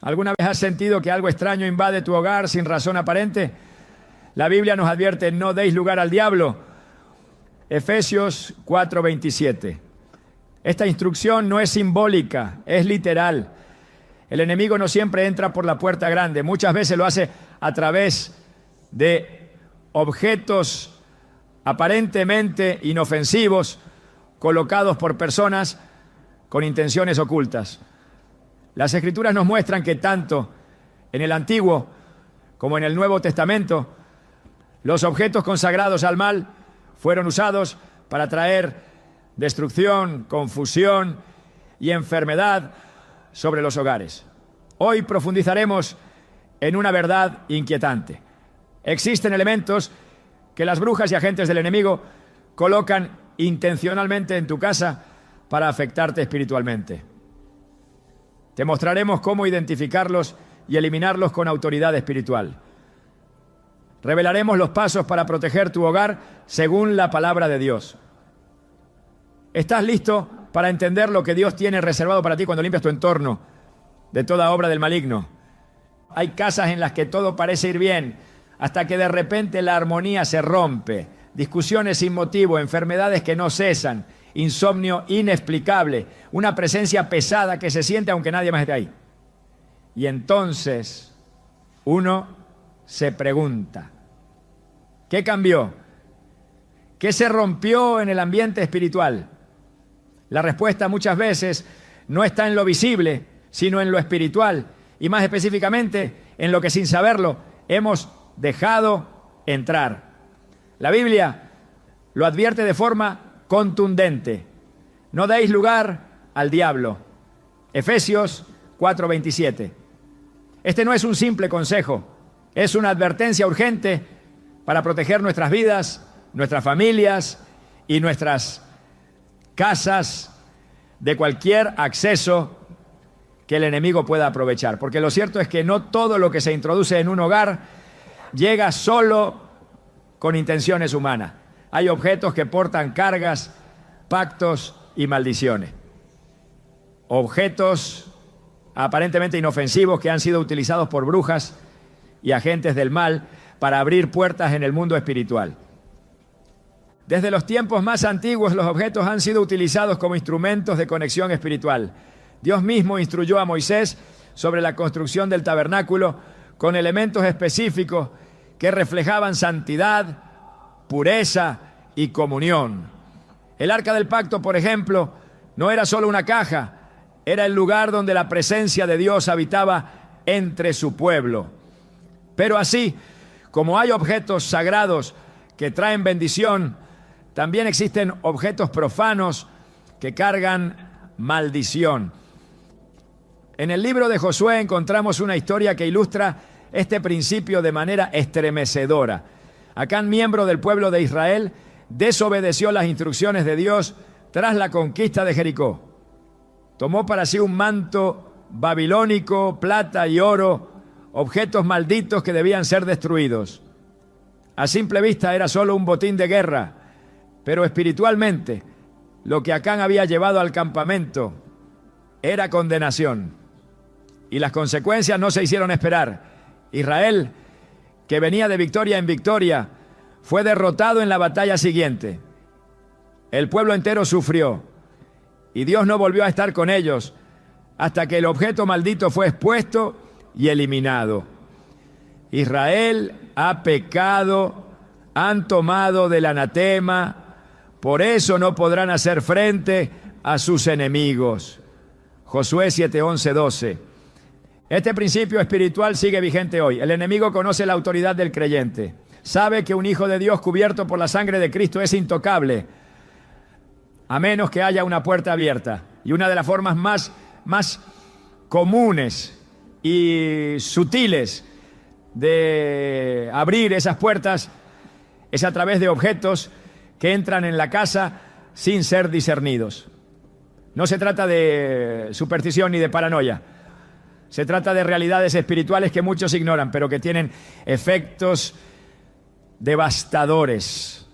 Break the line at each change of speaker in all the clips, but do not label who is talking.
¿Alguna vez has sentido que algo extraño invade tu hogar sin razón aparente? La Biblia nos advierte: no deis lugar al diablo. Efesios 4:27. Esta instrucción no es simbólica, es literal. El enemigo no siempre entra por la puerta grande, muchas veces lo hace a través de objetos aparentemente inofensivos colocados por personas con intenciones ocultas. Las Escrituras nos muestran que tanto en el Antiguo como en el Nuevo Testamento, los objetos consagrados al mal fueron usados para traer destrucción, confusión y enfermedad sobre los hogares. Hoy profundizaremos en una verdad inquietante. Existen elementos que las brujas y agentes del enemigo colocan intencionalmente en tu casa para afectarte espiritualmente. Te mostraremos cómo identificarlos y eliminarlos con autoridad espiritual. Revelaremos los pasos para proteger tu hogar según la palabra de Dios. ¿Estás listo para entender lo que Dios tiene reservado para ti cuando limpias tu entorno de toda obra del maligno? Hay casas en las que todo parece ir bien, hasta que de repente la armonía se rompe. Discusiones sin motivo, enfermedades que no cesan, insomnio inexplicable, una presencia pesada que se siente aunque nadie más esté ahí. Y entonces uno se pregunta: ¿qué cambió? ¿Qué se rompió en el ambiente espiritual? La respuesta muchas veces no está en lo visible, sino en lo espiritual, y más específicamente en lo que sin saberlo hemos dejado entrar. La Biblia lo advierte de forma contundente: no deis lugar al diablo. Efesios 4:27. Este no es un simple consejo, es una advertencia urgente para proteger nuestras vidas, nuestras familias y nuestras casas de cualquier acceso que el enemigo pueda aprovechar. Porque lo cierto es que no todo lo que se introduce en un hogar llega solo con intenciones humanas. Hay objetos que portan cargas, pactos y maldiciones. Objetos aparentemente inofensivos que han sido utilizados por brujas y agentes del mal para abrir puertas en el mundo espiritual. Desde los tiempos más antiguos, los objetos han sido utilizados como instrumentos de conexión espiritual. Dios mismo instruyó a Moisés sobre la construcción del tabernáculo con elementos específicos que reflejaban santidad, pureza y comunión. El arca del pacto, por ejemplo, no era solo una caja, era el lugar donde la presencia de Dios habitaba entre su pueblo. Pero así como hay objetos sagrados que traen bendición, también existen objetos profanos que cargan maldición. En el libro de Josué encontramos una historia que ilustra este principio de manera estremecedora. Acán, miembro del pueblo de Israel, desobedeció las instrucciones de Dios tras la conquista de Jericó. Tomó para sí un manto babilónico, plata y oro, objetos malditos que debían ser destruidos. A simple vista era solo un botín de guerra, pero espiritualmente lo que Acán había llevado al campamento era condenación. Y las consecuencias no se hicieron esperar. Israel, que venía de victoria en victoria, fue derrotado en la batalla siguiente. El pueblo entero sufrió y Dios no volvió a estar con ellos hasta que el objeto maldito fue expuesto y eliminado. Israel ha pecado, han tomado del anatema, por eso no podrán hacer frente a sus enemigos. Josué 7:11-12. Este principio espiritual sigue vigente hoy. El enemigo conoce la autoridad del creyente. Sabe que un hijo de Dios cubierto por la sangre de Cristo es intocable, a menos que haya una puerta abierta. Y una de las formas más comunes y sutiles de abrir esas puertas es a través de objetos que entran en la casa sin ser discernidos. No se trata de superstición ni de paranoia. Se trata de realidades espirituales que muchos ignoran, pero que tienen efectos devastadores.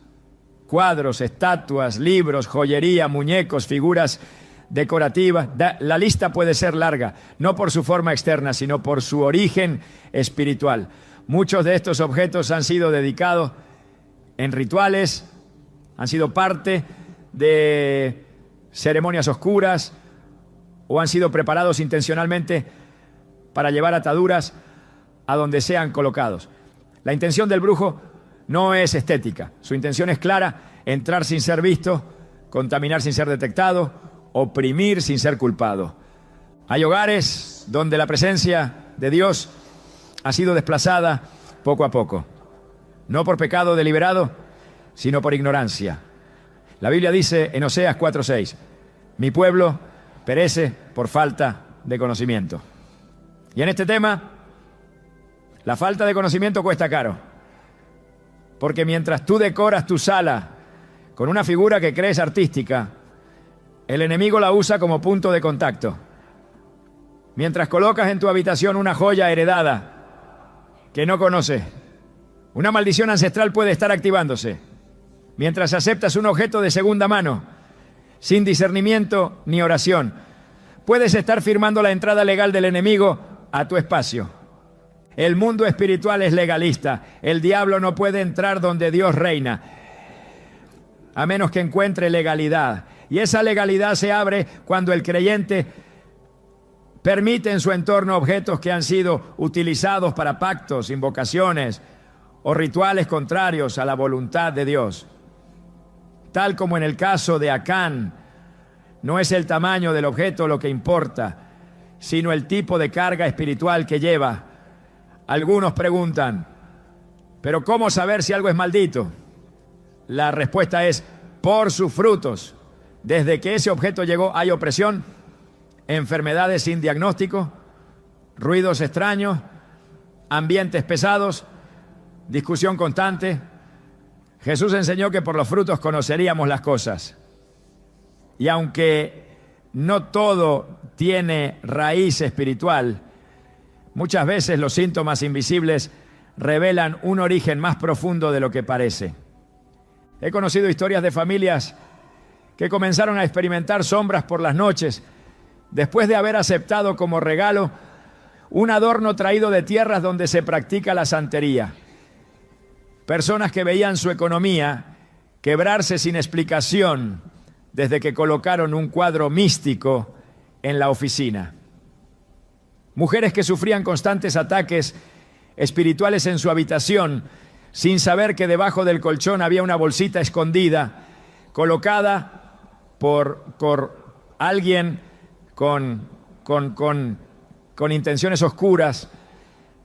Cuadros, estatuas, libros, joyería, muñecos, figuras decorativas. La lista puede ser larga, no por su forma externa, sino por su origen espiritual. Muchos de estos objetos han sido dedicados en rituales, han sido parte de ceremonias oscuras o han sido preparados intencionalmente para llevar ataduras a donde sean colocados. La intención del brujo no es estética. Su intención es clara: entrar sin ser visto, contaminar sin ser detectado, oprimir sin ser culpado. Hay hogares donde la presencia de Dios ha sido desplazada poco a poco, no por pecado deliberado, sino por ignorancia. La Biblia dice en Oseas 4:6, mi pueblo perece por falta de conocimiento. Y en este tema, la falta de conocimiento cuesta caro, porque mientras tú decoras tu sala con una figura que crees artística, el enemigo la usa como punto de contacto. Mientras colocas en tu habitación una joya heredada que no conoces, una maldición ancestral puede estar activándose. Mientras aceptas un objeto de segunda mano, sin discernimiento ni oración, puedes estar firmando la entrada legal del enemigo a tu espacio. El mundo espiritual es legalista. El diablo no puede entrar donde Dios reina, a menos que encuentre legalidad. Y esa legalidad se abre cuando el creyente permite en su entorno objetos que han sido utilizados para pactos, invocaciones o rituales contrarios a la voluntad de Dios. Tal como en el caso de Acán, no es el tamaño del objeto lo que importa, sino el tipo de carga espiritual que lleva. Algunos preguntan, ¿pero cómo saber si algo es maldito? La respuesta es, por sus frutos. Desde que ese objeto llegó hay opresión, enfermedades sin diagnóstico, ruidos extraños, ambientes pesados, discusión constante. Jesús enseñó que por los frutos conoceríamos las cosas. Y aunque no todo tiene raíz espiritual, muchas veces los síntomas invisibles revelan un origen más profundo de lo que parece. He conocido historias de familias que comenzaron a experimentar sombras por las noches después de haber aceptado como regalo un adorno traído de tierras donde se practica la santería. Personas que veían su economía quebrarse sin explicación desde que colocaron un cuadro místico en la oficina. Mujeres que sufrían constantes ataques espirituales en su habitación sin saber que debajo del colchón había una bolsita escondida colocada por alguien con intenciones oscuras.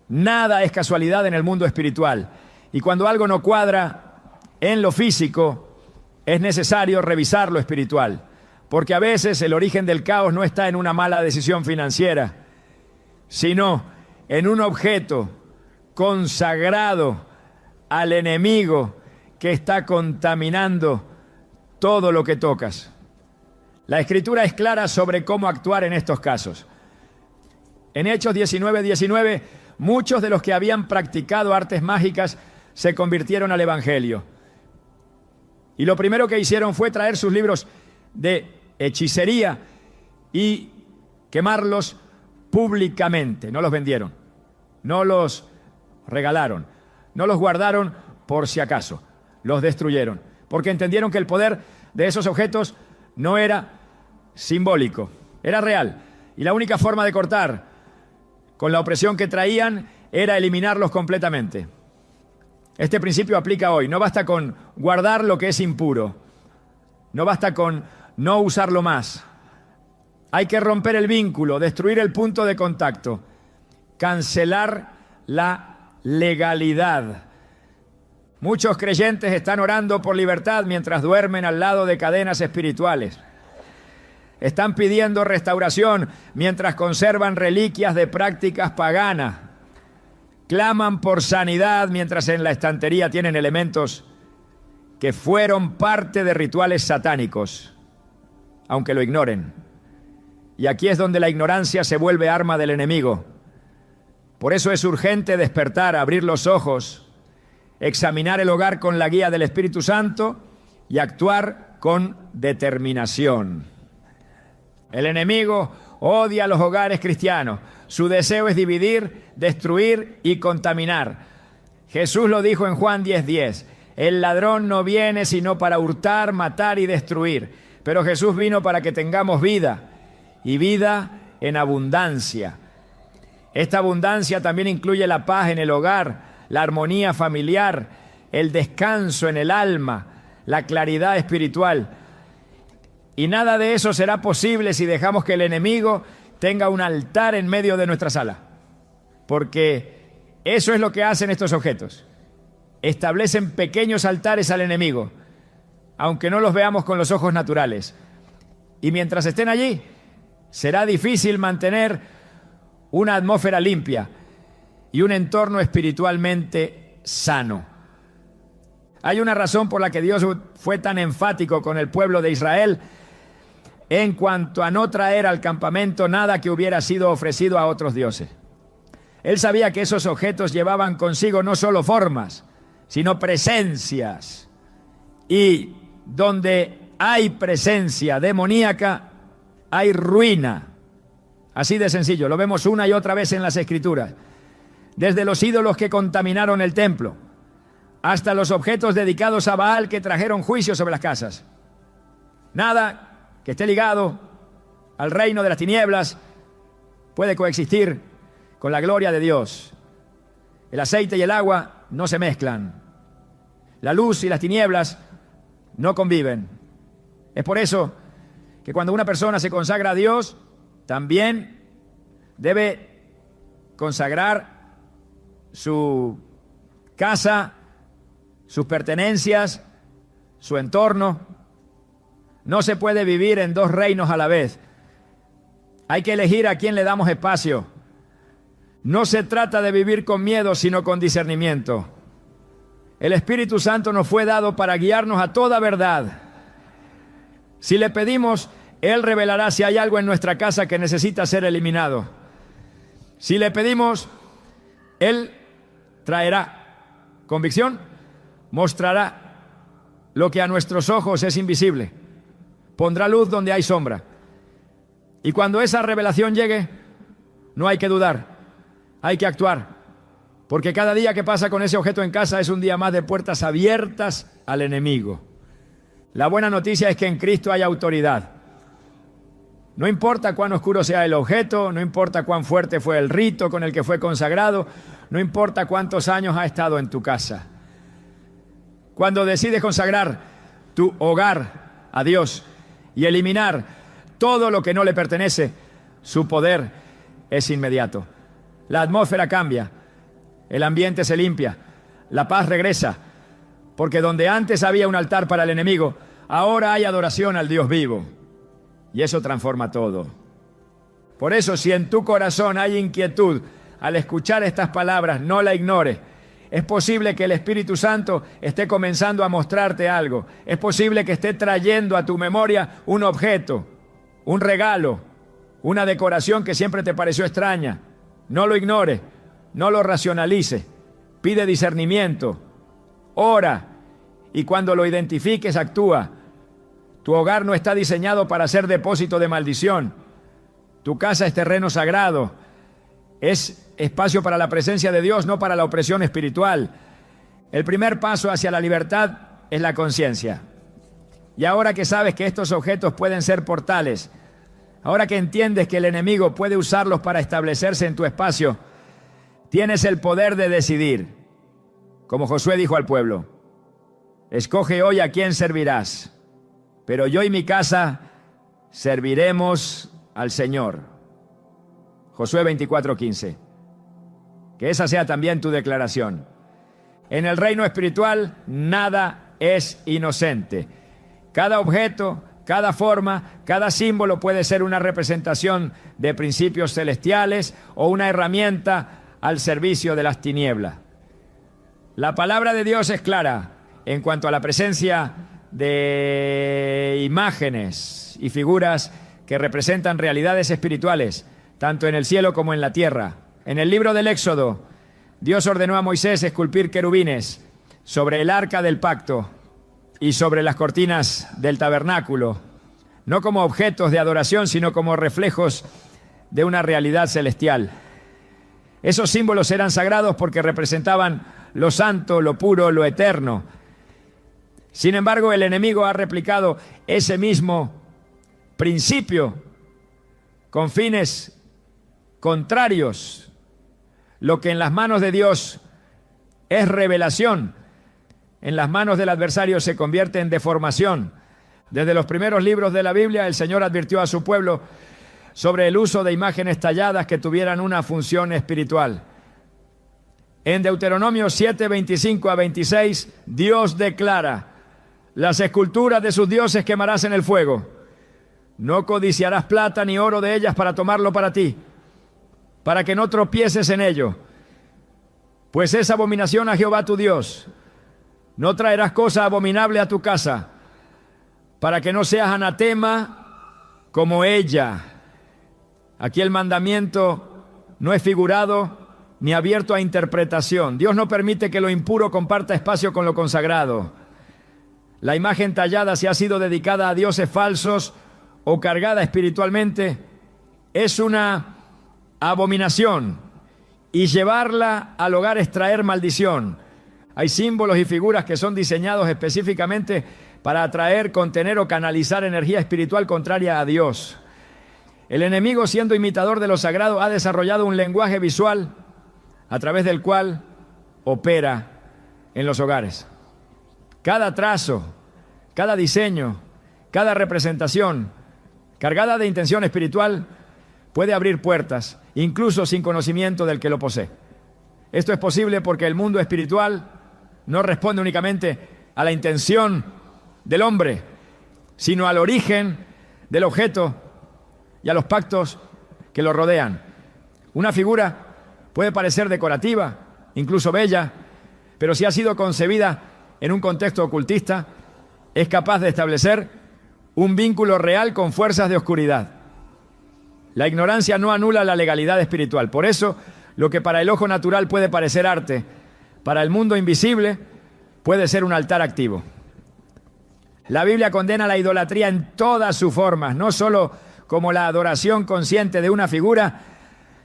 Nada es casualidad en el mundo espiritual. Y cuando algo no cuadra en lo físico, es necesario revisar lo espiritual. Porque a veces el origen del caos no está en una mala decisión financiera, sino en un objeto consagrado al enemigo que está contaminando todo lo que tocas. La Escritura es clara sobre cómo actuar en estos casos. En Hechos 19:19, muchos de los que habían practicado artes mágicas se convirtieron al Evangelio. Y lo primero que hicieron fue traer sus libros de hechicería y quemarlos públicamente. No los vendieron, no los regalaron, no los guardaron por si acaso, los destruyeron, porque entendieron que el poder de esos objetos no era simbólico, era real. Y la única forma de cortar con la opresión que traían era eliminarlos completamente. Este principio aplica hoy. No basta con guardar lo que es impuro, no basta con no usarlo más. Hay que romper el vínculo, destruir el punto de contacto, cancelar la legalidad. Muchos creyentes están orando por libertad mientras duermen al lado de cadenas espirituales. Están pidiendo restauración mientras conservan reliquias de prácticas paganas. Claman por sanidad mientras en la estantería tienen elementos que fueron parte de rituales satánicos, aunque lo ignoren. Y aquí es donde la ignorancia se vuelve arma del enemigo. Por eso es urgente despertar, abrir los ojos, examinar el hogar con la guía del Espíritu Santo y actuar con determinación. El enemigo odia los hogares cristianos. Su deseo es dividir, destruir y contaminar. Jesús lo dijo en Juan 10:10. El ladrón no viene sino para hurtar, matar y destruir. Pero Jesús vino para que tengamos vida, y vida en abundancia. Esta abundancia también incluye la paz en el hogar, la armonía familiar, el descanso en el alma, la claridad espiritual. Y nada de eso será posible si dejamos que el enemigo tenga un altar en medio de nuestra sala. Porque eso es lo que hacen estos objetos. Establecen pequeños altares al enemigo, aunque no los veamos con los ojos naturales. Y mientras estén allí, será difícil mantener una atmósfera limpia y un entorno espiritualmente sano. Hay una razón por la que Dios fue tan enfático con el pueblo de Israel en cuanto a no traer al campamento nada que hubiera sido ofrecido a otros dioses. Él sabía que esos objetos llevaban consigo no solo formas, sino presencias. Y donde hay presencia demoníaca, hay ruina. Así de sencillo, lo vemos una y otra vez en las Escrituras. Desde los ídolos que contaminaron el templo, hasta los objetos dedicados a Baal que trajeron juicio sobre las casas. Nada que esté ligado al reino de las tinieblas puede coexistir con la gloria de Dios. El aceite y el agua no se mezclan. La luz y las tinieblas no conviven. Es por eso que cuando una persona se consagra a Dios, también debe consagrar su casa, sus pertenencias, su entorno. No se puede vivir en dos reinos a la vez. Hay que elegir a quién le damos espacio. No se trata de vivir con miedo, sino con discernimiento. El Espíritu Santo nos fue dado para guiarnos a toda verdad. Si le pedimos, Él revelará si hay algo en nuestra casa que necesita ser eliminado. Si le pedimos, Él traerá convicción, mostrará lo que a nuestros ojos es invisible, pondrá luz donde hay sombra. Y cuando esa revelación llegue, no hay que dudar, hay que actuar, porque cada día que pasa con ese objeto en casa es un día más de puertas abiertas al enemigo. La buena noticia es que en Cristo hay autoridad. No importa cuán oscuro sea el objeto, no importa cuán fuerte fue el rito con el que fue consagrado, no importa cuántos años ha estado en tu casa. Cuando decides consagrar tu hogar a Dios y eliminar todo lo que no le pertenece, su poder es inmediato. La atmósfera cambia, el ambiente se limpia, la paz regresa, porque donde antes había un altar para el enemigo, ahora hay adoración al Dios vivo. Y eso transforma todo. Por eso, si en tu corazón hay inquietud al escuchar estas palabras, no la ignores. Es posible que el Espíritu Santo esté comenzando a mostrarte algo. Es posible que esté trayendo a tu memoria un objeto, un regalo, una decoración que siempre te pareció extraña. No lo ignores, no lo racionalices. Pide discernimiento, ora, y cuando lo identifiques, actúa. Tu hogar no está diseñado para ser depósito de maldición. Tu casa es terreno sagrado. Es espacio para la presencia de Dios, no para la opresión espiritual. El primer paso hacia la libertad es la conciencia. Y ahora que sabes que estos objetos pueden ser portales, ahora que entiendes que el enemigo puede usarlos para establecerse en tu espacio, tienes el poder de decidir. Como Josué dijo al pueblo, escoge hoy a quién servirás. Pero yo y mi casa serviremos al Señor. Josué 24:15. Que esa sea también tu declaración. En el reino espiritual nada es inocente. Cada objeto, cada forma, cada símbolo puede ser una representación de principios celestiales o una herramienta al servicio de las tinieblas. La palabra de Dios es clara en cuanto a la presencia de imágenes y figuras que representan realidades espirituales, tanto en el cielo como en la tierra. En el libro del Éxodo, Dios ordenó a Moisés esculpir querubines sobre el arca del pacto y sobre las cortinas del tabernáculo. no como objetos de adoración, sino como reflejos de una realidad celestial. Esos símbolos eran sagrados porque representaban lo santo, lo puro, lo eterno. Sin embargo, el enemigo ha replicado ese mismo principio con fines contrarios. Lo que en las manos de Dios es revelación, en las manos del adversario se convierte en deformación. Desde los primeros libros de la Biblia, el Señor advirtió a su pueblo sobre el uso de imágenes talladas que tuvieran una función espiritual. En Deuteronomio 7, 25 a 26, Dios declara: las esculturas de sus dioses quemarás en el fuego. No codiciarás plata ni oro de ellas para tomarlo para ti, para que no tropieces en ello, pues es abominación a Jehová tu Dios. No traerás cosa abominable a tu casa, para que no seas anatema como ella. Aquí el mandamiento no es figurado ni abierto a interpretación. Dios no permite que lo impuro comparta espacio con lo consagrado. La imagen tallada, si ha sido dedicada a dioses falsos o cargada espiritualmente, es una abominación, y llevarla al hogar es traer maldición. Hay símbolos y figuras que son diseñados específicamente para atraer, contener o canalizar energía espiritual contraria a Dios. El enemigo, siendo imitador de lo sagrado, ha desarrollado un lenguaje visual a través del cual opera en los hogares. Cada trazo, cada diseño, cada representación cargada de intención espiritual puede abrir puertas, incluso sin conocimiento del que lo posee. Esto es posible porque el mundo espiritual no responde únicamente a la intención del hombre, sino al origen del objeto y a los pactos que lo rodean. Una figura puede parecer decorativa, incluso bella, pero si ha sido concebida en un contexto ocultista, es capaz de establecer un vínculo real con fuerzas de oscuridad. La ignorancia no anula la legalidad espiritual. Por eso, lo que para el ojo natural puede parecer arte, para el mundo invisible puede ser un altar activo. La Biblia condena la idolatría en todas sus formas, no solo como la adoración consciente de una figura,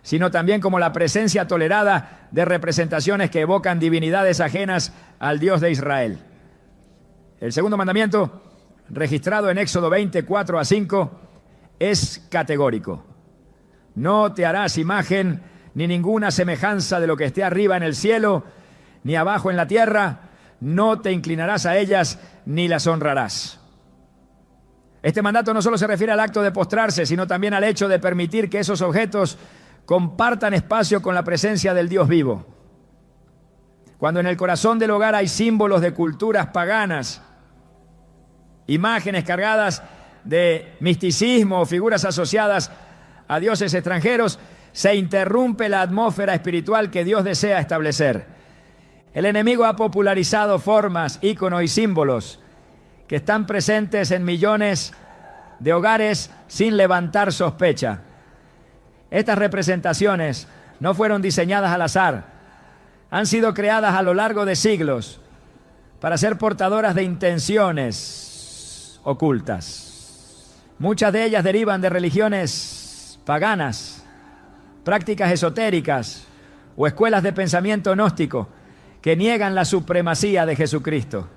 sino también como la presencia tolerada de representaciones que evocan divinidades ajenas al Dios de Israel. El segundo mandamiento, registrado en Éxodo 20, 4 a 5, es categórico. No te harás imagen ni ninguna semejanza de lo que esté arriba en el cielo, ni abajo en la tierra. No te inclinarás a ellas, ni las honrarás. Este mandato no solo se refiere al acto de postrarse, sino también al hecho de permitir que esos objetos compartan espacio con la presencia del Dios vivo. Cuando en el corazón del hogar hay símbolos de culturas paganas, imágenes cargadas de misticismo o figuras asociadas a dioses extranjeros, se interrumpe la atmósfera espiritual que Dios desea establecer. El enemigo ha popularizado formas, íconos y símbolos que están presentes en millones de hogares sin levantar sospecha. Estas representaciones no fueron diseñadas al azar, han sido creadas a lo largo de siglos para ser portadoras de intenciones ocultas. Muchas de ellas derivan de religiones paganas, prácticas esotéricas o escuelas de pensamiento gnóstico que niegan la supremacía de Jesucristo.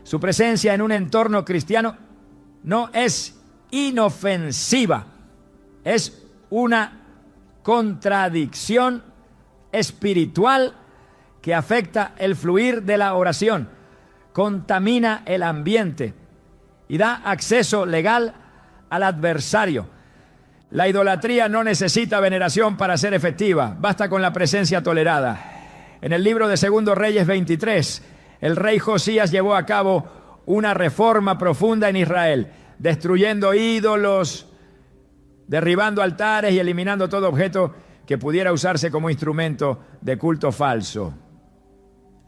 Su presencia en un entorno cristiano no es inofensiva, es una contradicción espiritual que afecta el fluir de la oración, contamina el ambiente y da acceso legal al adversario. La idolatría no necesita veneración para ser efectiva, basta con la presencia tolerada. En el libro de 2 Reyes 23, el rey Josías llevó a cabo una reforma profunda en Israel, destruyendo ídolos, derribando altares y eliminando todo objeto que pudiera usarse como instrumento de culto falso.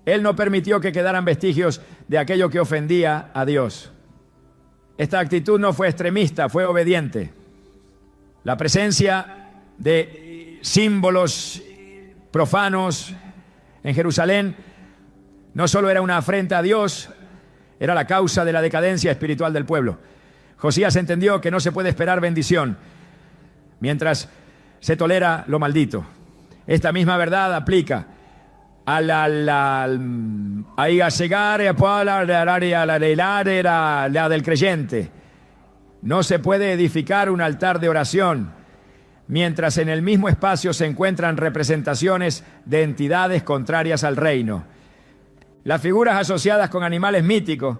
Él no permitió que quedaran vestigios de aquello que ofendía a Dios. Esta actitud no fue extremista, fue obediente. La presencia de símbolos profanos en Jerusalén no solo era una afrenta a Dios, era la causa de la decadencia espiritual del pueblo. Josías entendió que no se puede esperar bendición mientras se tolera lo maldito. Esta misma verdad aplica a la del creyente. No se puede edificar un altar de oración mientras en el mismo espacio se encuentran representaciones de entidades contrarias al reino. Las figuras asociadas con animales míticos,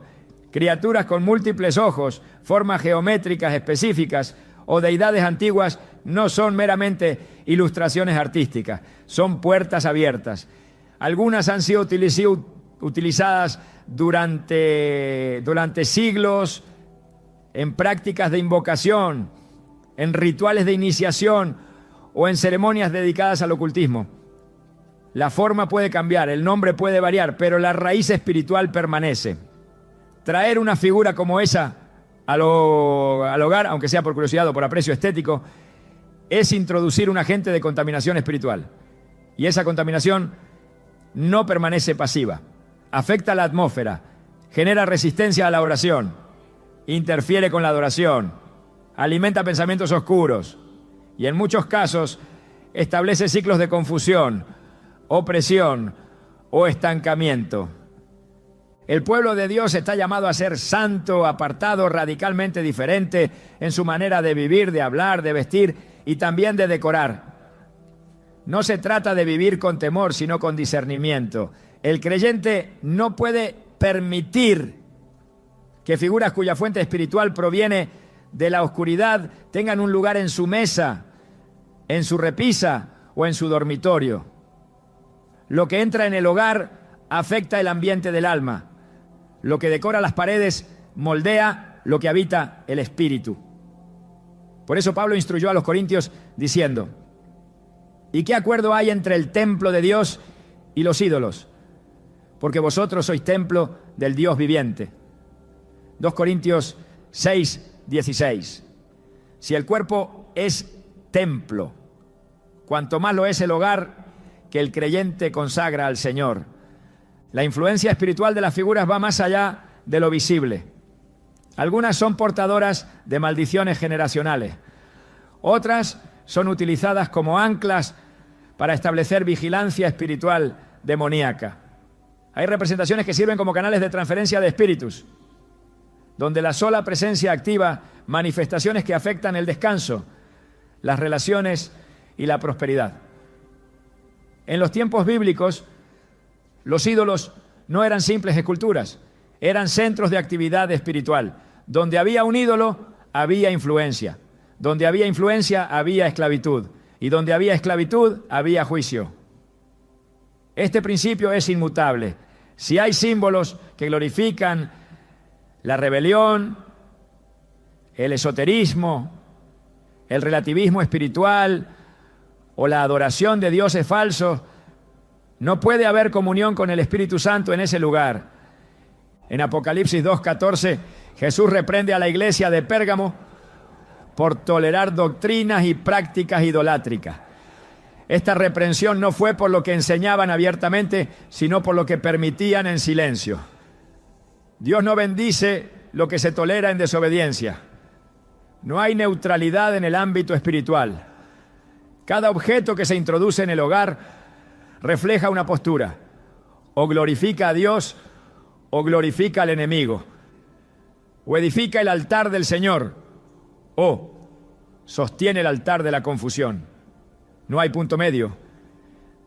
criaturas con múltiples ojos, formas geométricas específicas o deidades antiguas no son meramente ilustraciones artísticas, son puertas abiertas. Algunas han sido utilizadas durante siglos en prácticas de invocación, en rituales de iniciación o en ceremonias dedicadas al ocultismo. La forma puede cambiar, el nombre puede variar, pero la raíz espiritual permanece. Traer una figura como esa al hogar, aunque sea por curiosidad o por aprecio estético, es introducir un agente de contaminación espiritual. Y esa contaminación no permanece pasiva. Afecta la atmósfera, genera resistencia a la oración, interfiere con la adoración, alimenta pensamientos oscuros y en muchos casos establece ciclos de confusión, opresión o estancamiento. El pueblo de Dios está llamado a ser santo, apartado, radicalmente diferente en su manera de vivir, de hablar, de vestir y también de decorar. No se trata de vivir con temor, sino con discernimiento. El creyente no puede permitir que figuras cuya fuente espiritual proviene de la oscuridad tengan un lugar en su mesa, en su repisa o en su dormitorio. Lo que entra en el hogar afecta el ambiente del alma. Lo que decora las paredes moldea lo que habita el espíritu. Por eso Pablo instruyó a los corintios diciendo: ¿y qué acuerdo hay entre el templo de Dios y los ídolos? Porque vosotros sois templo del Dios viviente. 2 Corintios 6:16. Si el cuerpo es templo, cuanto más lo es el hogar que el creyente consagra al Señor. La influencia espiritual de las figuras va más allá de lo visible. Algunas son portadoras de maldiciones generacionales. Otras son utilizadas como anclas para establecer vigilancia espiritual demoníaca. Hay representaciones que sirven como canales de transferencia de espíritus, donde la sola presencia activa manifestaciones que afectan el descanso, las relaciones y la prosperidad. En los tiempos bíblicos, los ídolos no eran simples esculturas, eran centros de actividad espiritual. Donde había un ídolo, había influencia. Donde había influencia, había esclavitud. Y donde había esclavitud, había juicio. Este principio es inmutable. Si hay símbolos que glorifican la rebelión, el esoterismo, el relativismo espiritual o la adoración de dioses falsos, no puede haber comunión con el Espíritu Santo en ese lugar. En Apocalipsis 2:14, Jesús reprende a la iglesia de Pérgamo por tolerar doctrinas y prácticas idolátricas. Esta reprensión no fue por lo que enseñaban abiertamente, sino por lo que permitían en silencio. Dios no bendice lo que se tolera en desobediencia. No hay neutralidad en el ámbito espiritual. Cada objeto que se introduce en el hogar refleja una postura. O glorifica a Dios o glorifica al enemigo. O edifica el altar del Señor o sostiene el altar de la confusión. No hay punto medio.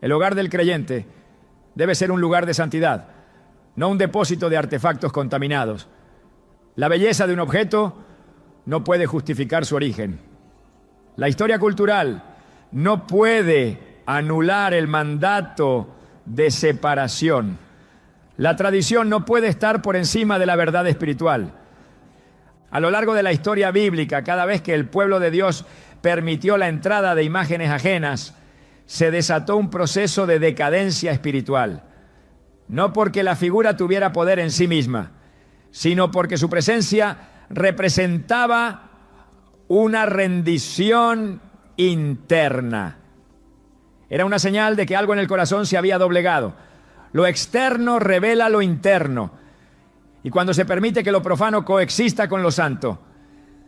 El hogar del creyente debe ser un lugar de santidad, no un depósito de artefactos contaminados. La belleza de un objeto no puede justificar su origen. La historia cultural no puede anular el mandato de separación. La tradición no puede estar por encima de la verdad espiritual. A lo largo de la historia bíblica, cada vez que el pueblo de Dios permitió la entrada de imágenes ajenas, se desató un proceso de decadencia espiritual. No porque la figura tuviera poder en sí misma, sino porque su presencia representaba una rendición interna. Era una señal de que algo en el corazón se había doblegado. Lo externo revela lo interno. Y cuando se permite que lo profano coexista con lo santo,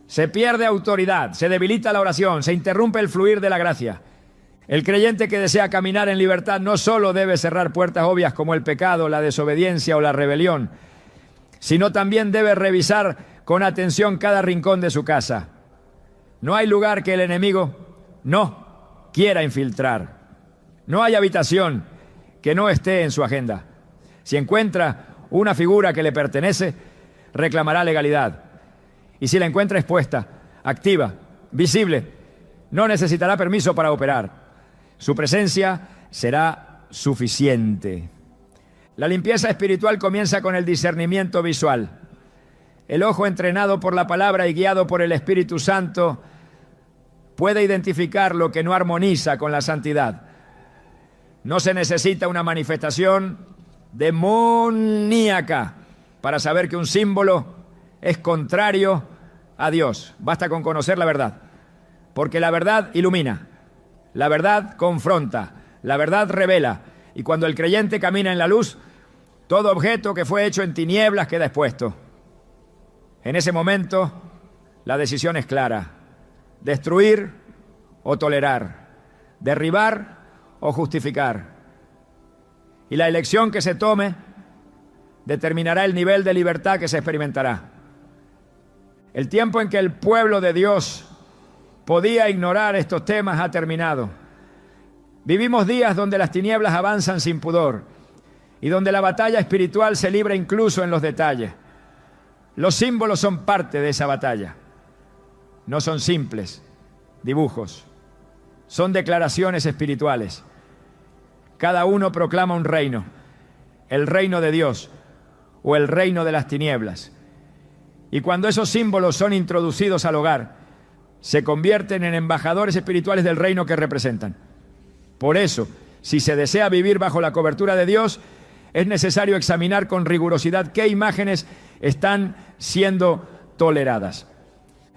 Se pierde autoridad, se debilita la oración, se interrumpe el fluir de la gracia. El creyente que desea caminar en libertad no solo debe cerrar puertas obvias como el pecado, la desobediencia o la rebelión, sino también debe revisar con atención cada rincón de su casa. No hay lugar que el enemigo no quiera infiltrar. No hay habitación que no esté en su agenda. Si encuentra una figura que le pertenece, reclamará legalidad. Y si la encuentra expuesta, activa, visible, no necesitará permiso para operar. Su presencia será suficiente. La limpieza espiritual comienza con el discernimiento visual. El ojo entrenado por la palabra y guiado por el Espíritu Santo puede identificar lo que no armoniza con la santidad. No se necesita una manifestación demoníaca para saber que un símbolo es contrario a Dios. Basta con conocer la verdad, porque la verdad ilumina, la verdad confronta, la verdad revela, y cuando el creyente camina en la luz, todo objeto que fue hecho en tinieblas queda expuesto. En ese momento, la decisión es clara: destruir o tolerar, derribar o justificar. Y la elección que se tome determinará el nivel de libertad que se experimentará. El tiempo en que el pueblo de Dios podía ignorar estos temas ha terminado. Vivimos días donde las tinieblas avanzan sin pudor y donde la batalla espiritual se libra incluso en los detalles. Los símbolos son parte de esa batalla. No son simples dibujos, son declaraciones espirituales. Cada uno proclama un reino, el reino de Dios o el reino de las tinieblas. Y cuando esos símbolos son introducidos al hogar, se convierten en embajadores espirituales del reino que representan. Por eso, si se desea vivir bajo la cobertura de Dios, es necesario examinar con rigurosidad qué imágenes están siendo toleradas.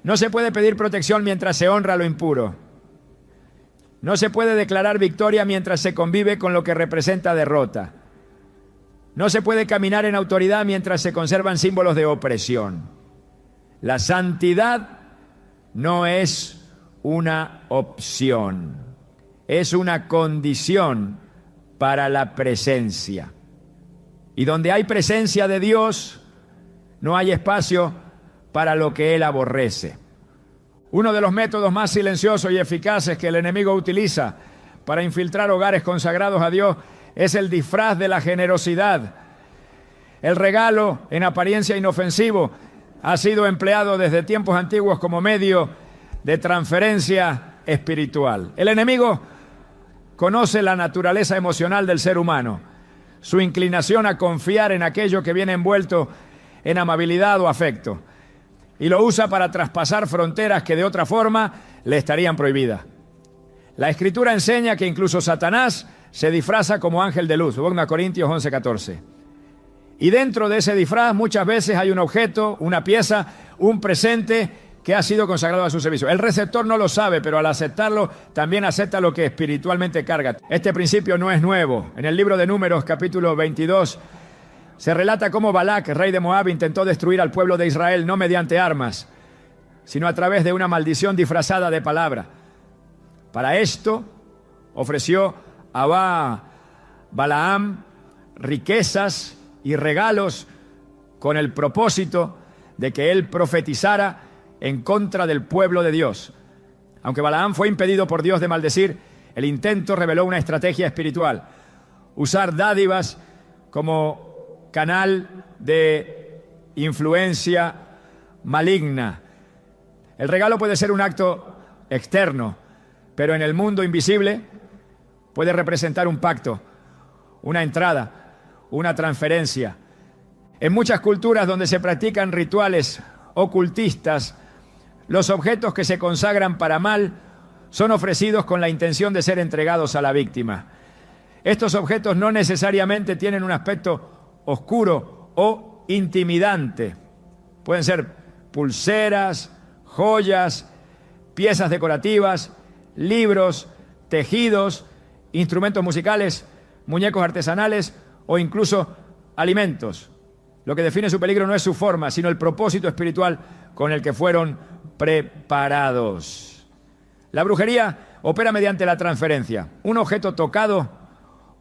No se puede pedir protección mientras se honra lo impuro. No se puede declarar victoria mientras se convive con lo que representa derrota. No se puede caminar en autoridad mientras se conservan símbolos de opresión. La santidad no es una opción, es una condición para la presencia. Y donde hay presencia de Dios, no hay espacio para lo que Él aborrece. Uno de los métodos más silenciosos y eficaces que el enemigo utiliza para infiltrar hogares consagrados a Dios es el disfraz de la generosidad. El regalo, en apariencia inofensivo, ha sido empleado desde tiempos antiguos como medio de transferencia espiritual. El enemigo conoce la naturaleza emocional del ser humano, su inclinación a confiar en aquello que viene envuelto en amabilidad o afecto, y lo usa para traspasar fronteras que de otra forma le estarían prohibidas. La Escritura enseña que incluso Satanás se disfraza como ángel de luz, 2 Corintios 11:14. Y dentro de ese disfraz muchas veces hay un objeto, una pieza, un presente que ha sido consagrado a su servicio. El receptor no lo sabe, pero al aceptarlo también acepta lo que espiritualmente carga. Este principio no es nuevo. En el libro de Números, capítulo 22, se relata cómo Balac, rey de Moab, intentó destruir al pueblo de Israel no mediante armas, sino a través de una maldición disfrazada de palabra. Para esto ofreció a Balaam riquezas y regalos con el propósito de que él profetizara en contra del pueblo de Dios. Aunque Balaam fue impedido por Dios de maldecir, el intento reveló una estrategia espiritual: usar dádivas como canal de influencia maligna. El regalo puede ser un acto externo, pero en el mundo invisible puede representar un pacto, una entrada, una transferencia. En muchas culturas donde se practican rituales ocultistas, los objetos que se consagran para mal son ofrecidos con la intención de ser entregados a la víctima. Estos objetos no necesariamente tienen un aspecto oscuro o intimidante. Pueden ser pulseras, joyas, piezas decorativas, libros, tejidos, instrumentos musicales, muñecos artesanales o incluso alimentos. Lo que define su peligro no es su forma, sino el propósito espiritual con el que fueron preparados. La brujería opera mediante la transferencia. Un objeto tocado,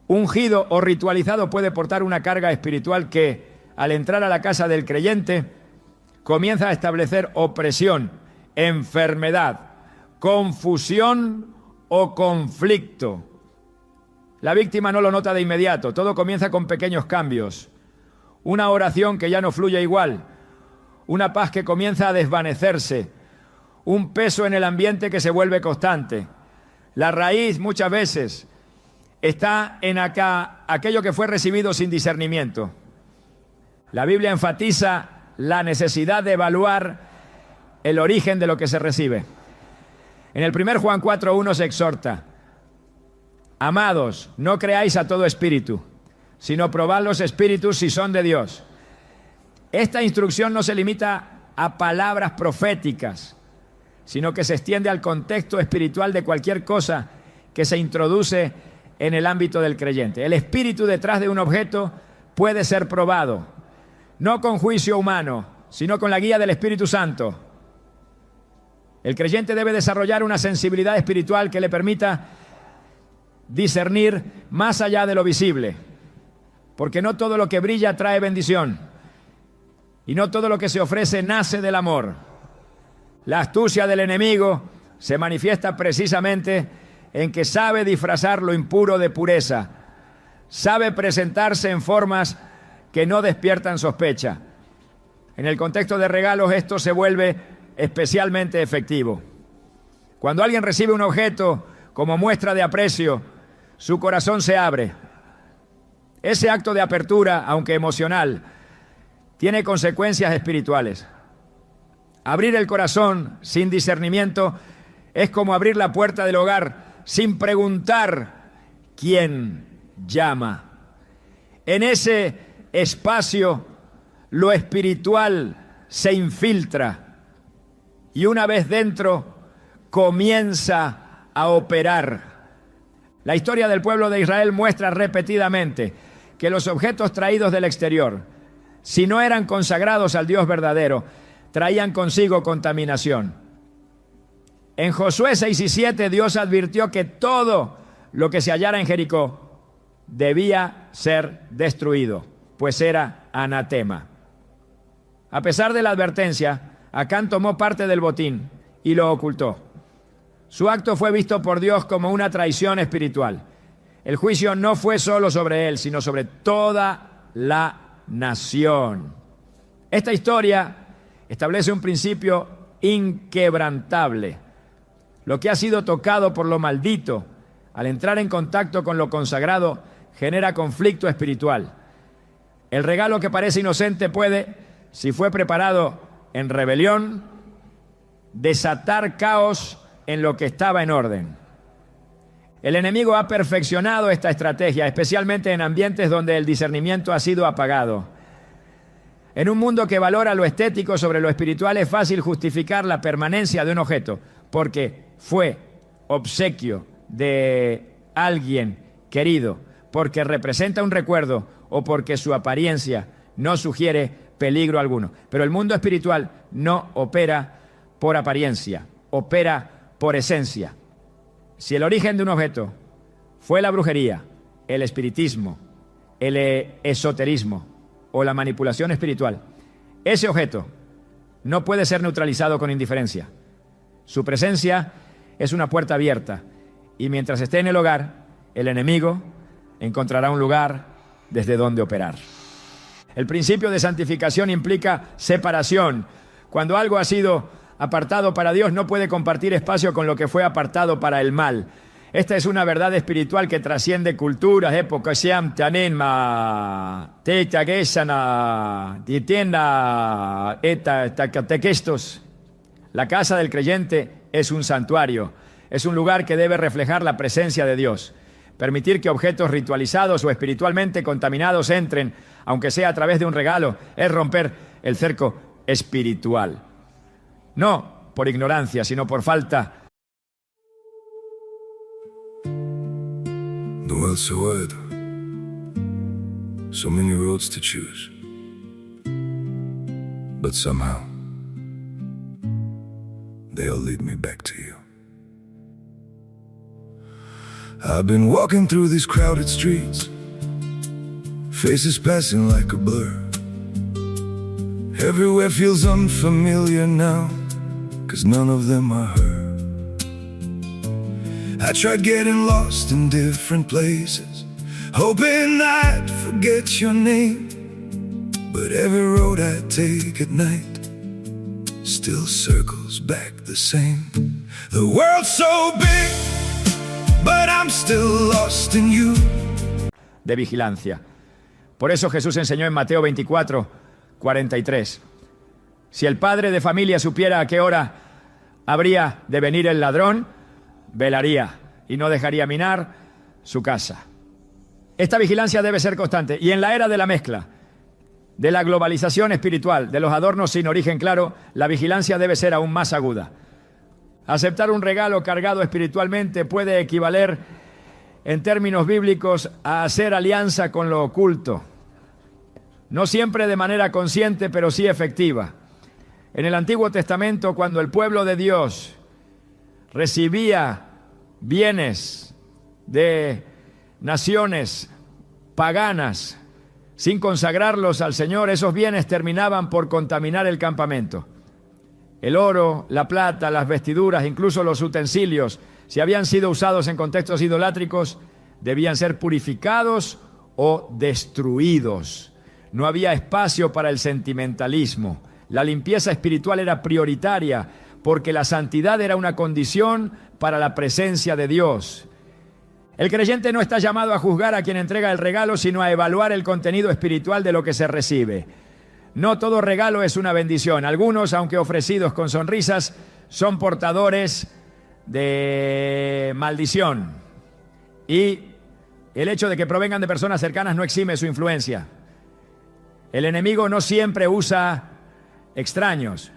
ungido o ritualizado puede portar una carga espiritual que, al entrar a la casa del creyente, comienza a establecer opresión, enfermedad, confusión o conflicto. La víctima no lo nota de inmediato, todo comienza con pequeños cambios. Una oración que ya no fluye igual, una paz que comienza a desvanecerse, un peso en el ambiente que se vuelve constante. La raíz muchas veces está en aquello que fue recibido sin discernimiento. La Biblia enfatiza la necesidad de evaluar el origen de lo que se recibe. En el 1 Juan 4:1 se exhorta: amados, no creáis a todo espíritu, sino probad los espíritus si son de Dios. Esta instrucción no se limita a palabras proféticas, sino que se extiende al contexto espiritual de cualquier cosa que se introduce en el ámbito del creyente. El espíritu detrás de un objeto puede ser probado, no con juicio humano, sino con la guía del Espíritu Santo. El creyente debe desarrollar una sensibilidad espiritual que le permita discernir más allá de lo visible, porque no todo lo que brilla trae bendición y no todo lo que se ofrece nace del amor. La astucia del enemigo se manifiesta precisamente en que sabe disfrazar lo impuro de pureza, sabe presentarse en formas que no despiertan sospecha. En el contexto de regalos esto se vuelve especialmente efectivo. Cuando alguien recibe un objeto como muestra de aprecio, su corazón se abre. Ese acto de apertura, aunque emocional, tiene consecuencias espirituales. Abrir el corazón sin discernimiento es como abrir la puerta del hogar sin preguntar quién llama. En ese espacio, lo espiritual se infiltra y una vez dentro comienza a operar. La historia del pueblo de Israel muestra repetidamente que los objetos traídos del exterior, si no eran consagrados al Dios verdadero, traían consigo contaminación. En Josué 6:7 Dios advirtió que todo lo que se hallara en Jericó debía ser destruido, pues era anatema. A pesar de la advertencia, Acán tomó parte del botín y lo ocultó. Su acto fue visto por Dios como una traición espiritual. El juicio no fue solo sobre él, sino sobre toda la nación. Esta historia establece un principio inquebrantable. Lo que ha sido tocado por lo maldito, al entrar en contacto con lo consagrado, genera conflicto espiritual. El regalo que parece inocente puede, si fue preparado en rebelión, desatar caos en lo que estaba en orden. El enemigo ha perfeccionado esta estrategia, especialmente en ambientes donde el discernimiento ha sido apagado. En un mundo que valora lo estético sobre lo espiritual, es fácil justificar la permanencia de un objeto porque fue obsequio de alguien querido, porque representa un recuerdo o porque su apariencia no sugiere peligro alguno. Pero el mundo espiritual no opera por apariencia, opera por esencia. Si el origen de un objeto fue la brujería, el espiritismo, el esoterismo o la manipulación espiritual, ese objeto no puede ser neutralizado con indiferencia. Su presencia es una puerta abierta y mientras esté en el hogar, el enemigo encontrará un lugar desde donde operar. El principio de santificación implica separación. Cuando algo ha sido apartado para Dios, no puede compartir espacio con lo que fue apartado para el mal. Esta es una verdad espiritual que trasciende culturas, épocas, La casa del creyente es un santuario, es un lugar que debe reflejar la presencia de Dios. Permitir que objetos ritualizados o espiritualmente contaminados entren, aunque sea a través de un regalo, es romper el cerco espiritual. No por ignorancia, sino por falta.
The world's so wide, so many roads to choose. But somehow, they'll lead me back to you. I've been walking through these crowded streets, faces passing like a blur. Everywhere feels unfamiliar now, 'cause none of them are her. I tried getting lost in different places, hoping I'd forget your name. But every road I take at night still circles back the same. The world's so big, but I'm still lost in you.
De vigilancia. Por eso Jesús enseñó en Mateo 24, 43. Si el padre de familia supiera a qué hora habría de venir el ladrón, velaría y no dejaría minar su casa. Esta vigilancia debe ser constante. Y en la era de la mezcla, de la globalización espiritual, de los adornos sin origen claro, la vigilancia debe ser aún más aguda. Aceptar un regalo cargado espiritualmente puede equivaler, en términos bíblicos, a hacer alianza con lo oculto. No siempre de manera consciente, pero sí efectiva. En el Antiguo Testamento, cuando el pueblo de Dios recibía bienes de naciones paganas sin consagrarlos al Señor, esos bienes terminaban por contaminar el campamento. El oro, la plata, las vestiduras, incluso los utensilios, si habían sido usados en contextos idolátricos, debían ser purificados o destruidos. No había espacio para el sentimentalismo. La limpieza espiritual era prioritaria porque la santidad era una condición para la presencia de Dios. El creyente no está llamado a juzgar a quien entrega el regalo, sino a evaluar el contenido espiritual de lo que se recibe. No todo regalo es una bendición. Algunos, aunque ofrecidos con sonrisas, son portadores de maldición. Y el hecho de que provengan de personas cercanas no exime su influencia. El enemigo no siempre usa extraños.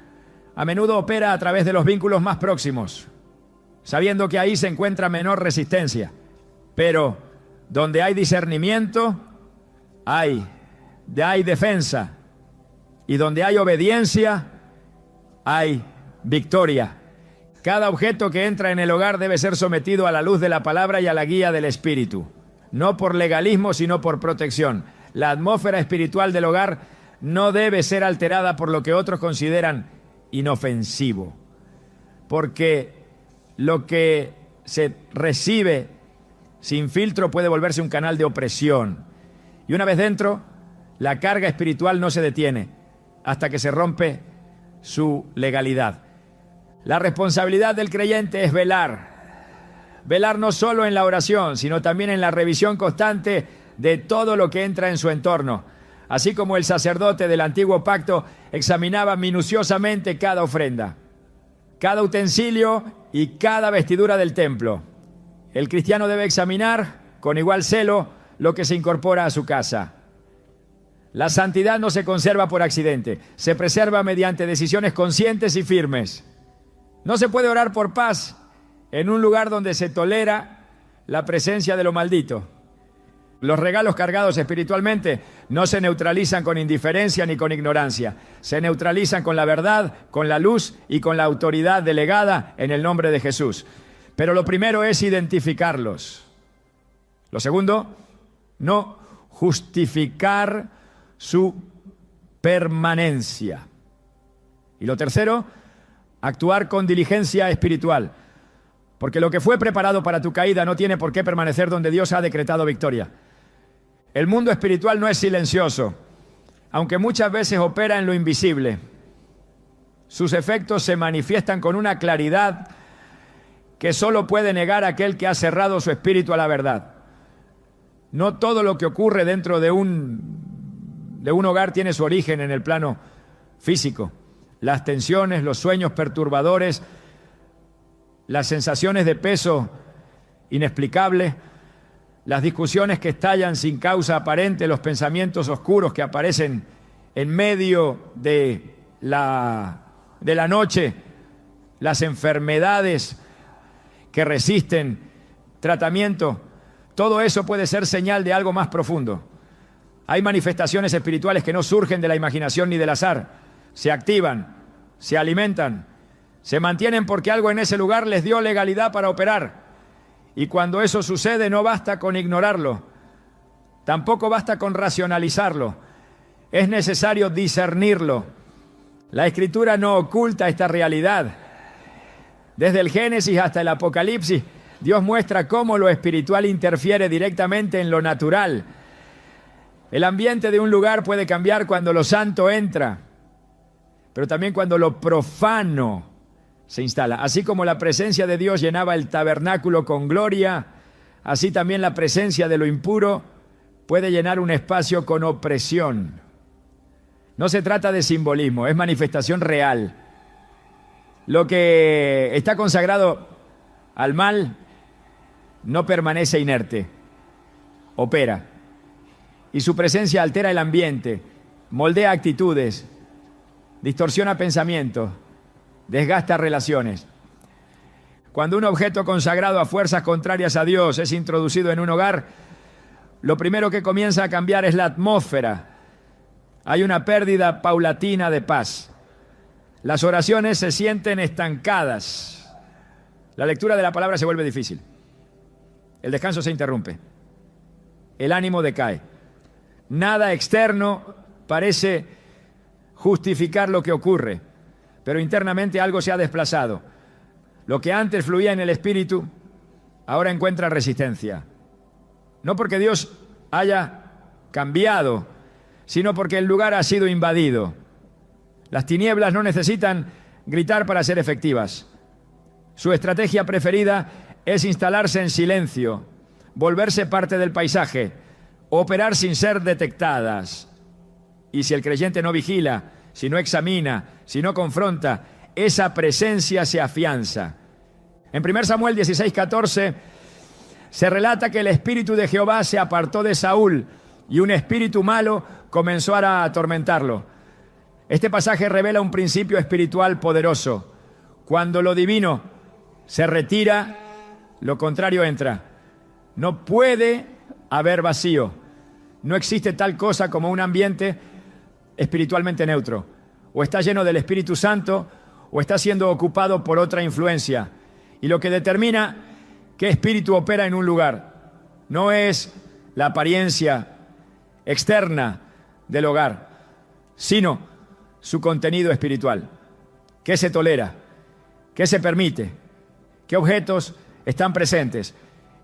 A menudo opera a través de los vínculos más próximos, sabiendo que ahí se encuentra menor resistencia. Pero donde hay discernimiento, hay defensa. Y donde hay obediencia, hay victoria. Cada objeto que entra en el hogar debe ser sometido a la luz de la palabra y a la guía del Espíritu. No por legalismo, sino por protección. La atmósfera espiritual del hogar no debe ser alterada por lo que otros consideran inofensivo. Porque lo que se recibe sin filtro puede volverse un canal de opresión. Y una vez dentro, la carga espiritual no se detiene hasta que se rompe su legalidad. La responsabilidad del creyente es velar. Velar no solo en la oración, sino también en la revisión constante de todo lo que entra en su entorno. Así como el sacerdote del antiguo pacto examinaba minuciosamente cada ofrenda, cada utensilio y cada vestidura del templo. El cristiano debe examinar con igual celo lo que se incorpora a su casa. La santidad no se conserva por accidente, se preserva mediante decisiones conscientes y firmes. No se puede orar por paz en un lugar donde se tolera la presencia de lo maldito. Los regalos cargados espiritualmente no se neutralizan con indiferencia ni con ignorancia. Se neutralizan con la verdad, con la luz y con la autoridad delegada en el nombre de Jesús. Pero lo primero es identificarlos. Lo segundo, no justificar su permanencia. Y lo tercero, actuar con diligencia espiritual. Porque lo que fue preparado para tu caída no tiene por qué permanecer donde Dios ha decretado victoria. El mundo espiritual no es silencioso, aunque muchas veces opera en lo invisible. Sus efectos se manifiestan con una claridad que solo puede negar aquel que ha cerrado su espíritu a la verdad. No todo lo que ocurre dentro de un hogar tiene su origen en el plano físico. Las tensiones, los sueños perturbadores, las sensaciones de peso inexplicable, las discusiones que estallan sin causa aparente, los pensamientos oscuros que aparecen en medio de la noche, las enfermedades que resisten tratamiento, todo eso puede ser señal de algo más profundo. Hay manifestaciones espirituales que no surgen de la imaginación ni del azar, se activan, se alimentan Se mantienen porque algo en ese lugar les dio legalidad para operar. Y cuando eso sucede no basta con ignorarlo, tampoco basta con racionalizarlo. Es necesario discernirlo. La Escritura no oculta esta realidad. Desde el Génesis hasta el Apocalipsis, Dios muestra cómo lo espiritual interfiere directamente en lo natural. El ambiente de un lugar puede cambiar cuando lo santo entra, pero también cuando lo profano se instala. Así como la presencia de Dios llenaba el tabernáculo con gloria, así también la presencia de lo impuro puede llenar un espacio con opresión. No se trata de simbolismo, es manifestación real. Lo que está consagrado al mal no permanece inerte, opera. Y su presencia altera el ambiente, moldea actitudes, distorsiona pensamientos, desgasta relaciones. Cuando un objeto consagrado a fuerzas contrarias a Dios es introducido en un hogar, lo primero que comienza a cambiar es la atmósfera. Hay una pérdida paulatina de paz. Las oraciones se sienten estancadas. La lectura de la palabra se vuelve difícil. El descanso se interrumpe. El ánimo decae. Nada externo parece justificar lo que ocurre, pero internamente algo se ha desplazado. Lo que antes fluía en el espíritu, ahora encuentra resistencia. No porque Dios haya cambiado, sino porque el lugar ha sido invadido. Las tinieblas no necesitan gritar para ser efectivas. Su estrategia preferida es instalarse en silencio, volverse parte del paisaje, operar sin ser detectadas. Y si el creyente no vigila, si no examina, si no confronta, esa presencia se afianza. En 1 Samuel 16:14 se relata que el espíritu de Jehová se apartó de Saúl y un espíritu malo comenzó a atormentarlo. Este pasaje revela un principio espiritual poderoso. Cuando lo divino se retira, lo contrario entra. No puede haber vacío. No existe tal cosa como un ambiente espiritualmente neutro. O está lleno del Espíritu Santo o está siendo ocupado por otra influencia. Y lo que determina qué espíritu opera en un lugar no es la apariencia externa del hogar, sino su contenido espiritual. ¿Qué se tolera? ¿Qué se permite? ¿Qué objetos están presentes?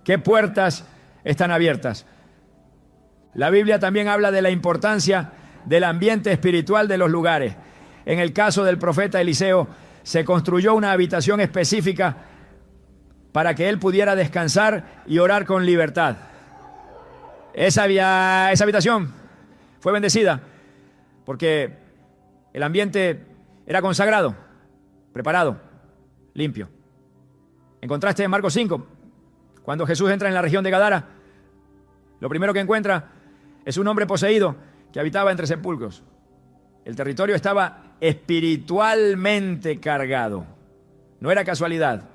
¿Qué puertas están abiertas? La Biblia también habla de la importancia del ambiente espiritual de los lugares. En el caso del profeta Eliseo, se construyó una habitación específica para que él pudiera descansar y orar con libertad. Esa habitación fue bendecida porque el ambiente era consagrado, preparado, limpio. En contraste, en Marcos 5, cuando Jesús entra en la región de Gadara, lo primero que encuentra es un hombre poseído que habitaba entre sepulcros. El territorio estaba espiritualmente cargado. No era casualidad.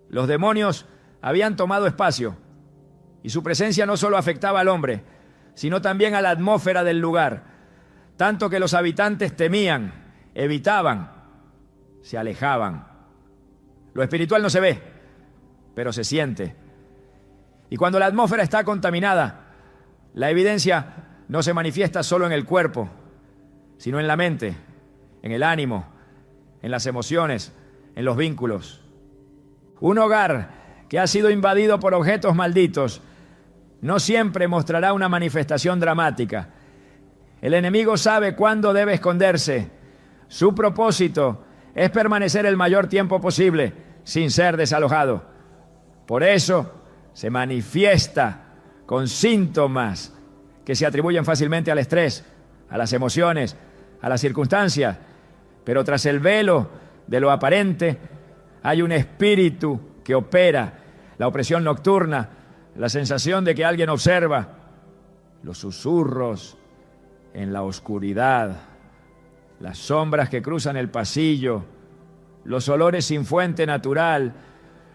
Los demonios habían tomado espacio y su presencia no solo afectaba al hombre, sino también a la atmósfera del lugar, tanto que los habitantes temían, evitaban, se alejaban. Lo espiritual no se ve, pero se siente. Y cuando la atmósfera está contaminada, la evidencia no se manifiesta solo en el cuerpo, sino en la mente, en el ánimo, en las emociones, en los vínculos. Un hogar que ha sido invadido por objetos malditos no siempre mostrará una manifestación dramática. El enemigo sabe cuándo debe esconderse. Su propósito es permanecer el mayor tiempo posible sin ser desalojado. Por eso se manifiesta con síntomas que se atribuyen fácilmente al estrés, a las emociones, a las circunstancias. Pero tras el velo de lo aparente hay un espíritu que opera, la opresión nocturna, la sensación de que alguien observa, los susurros en la oscuridad, las sombras que cruzan el pasillo, los olores sin fuente natural,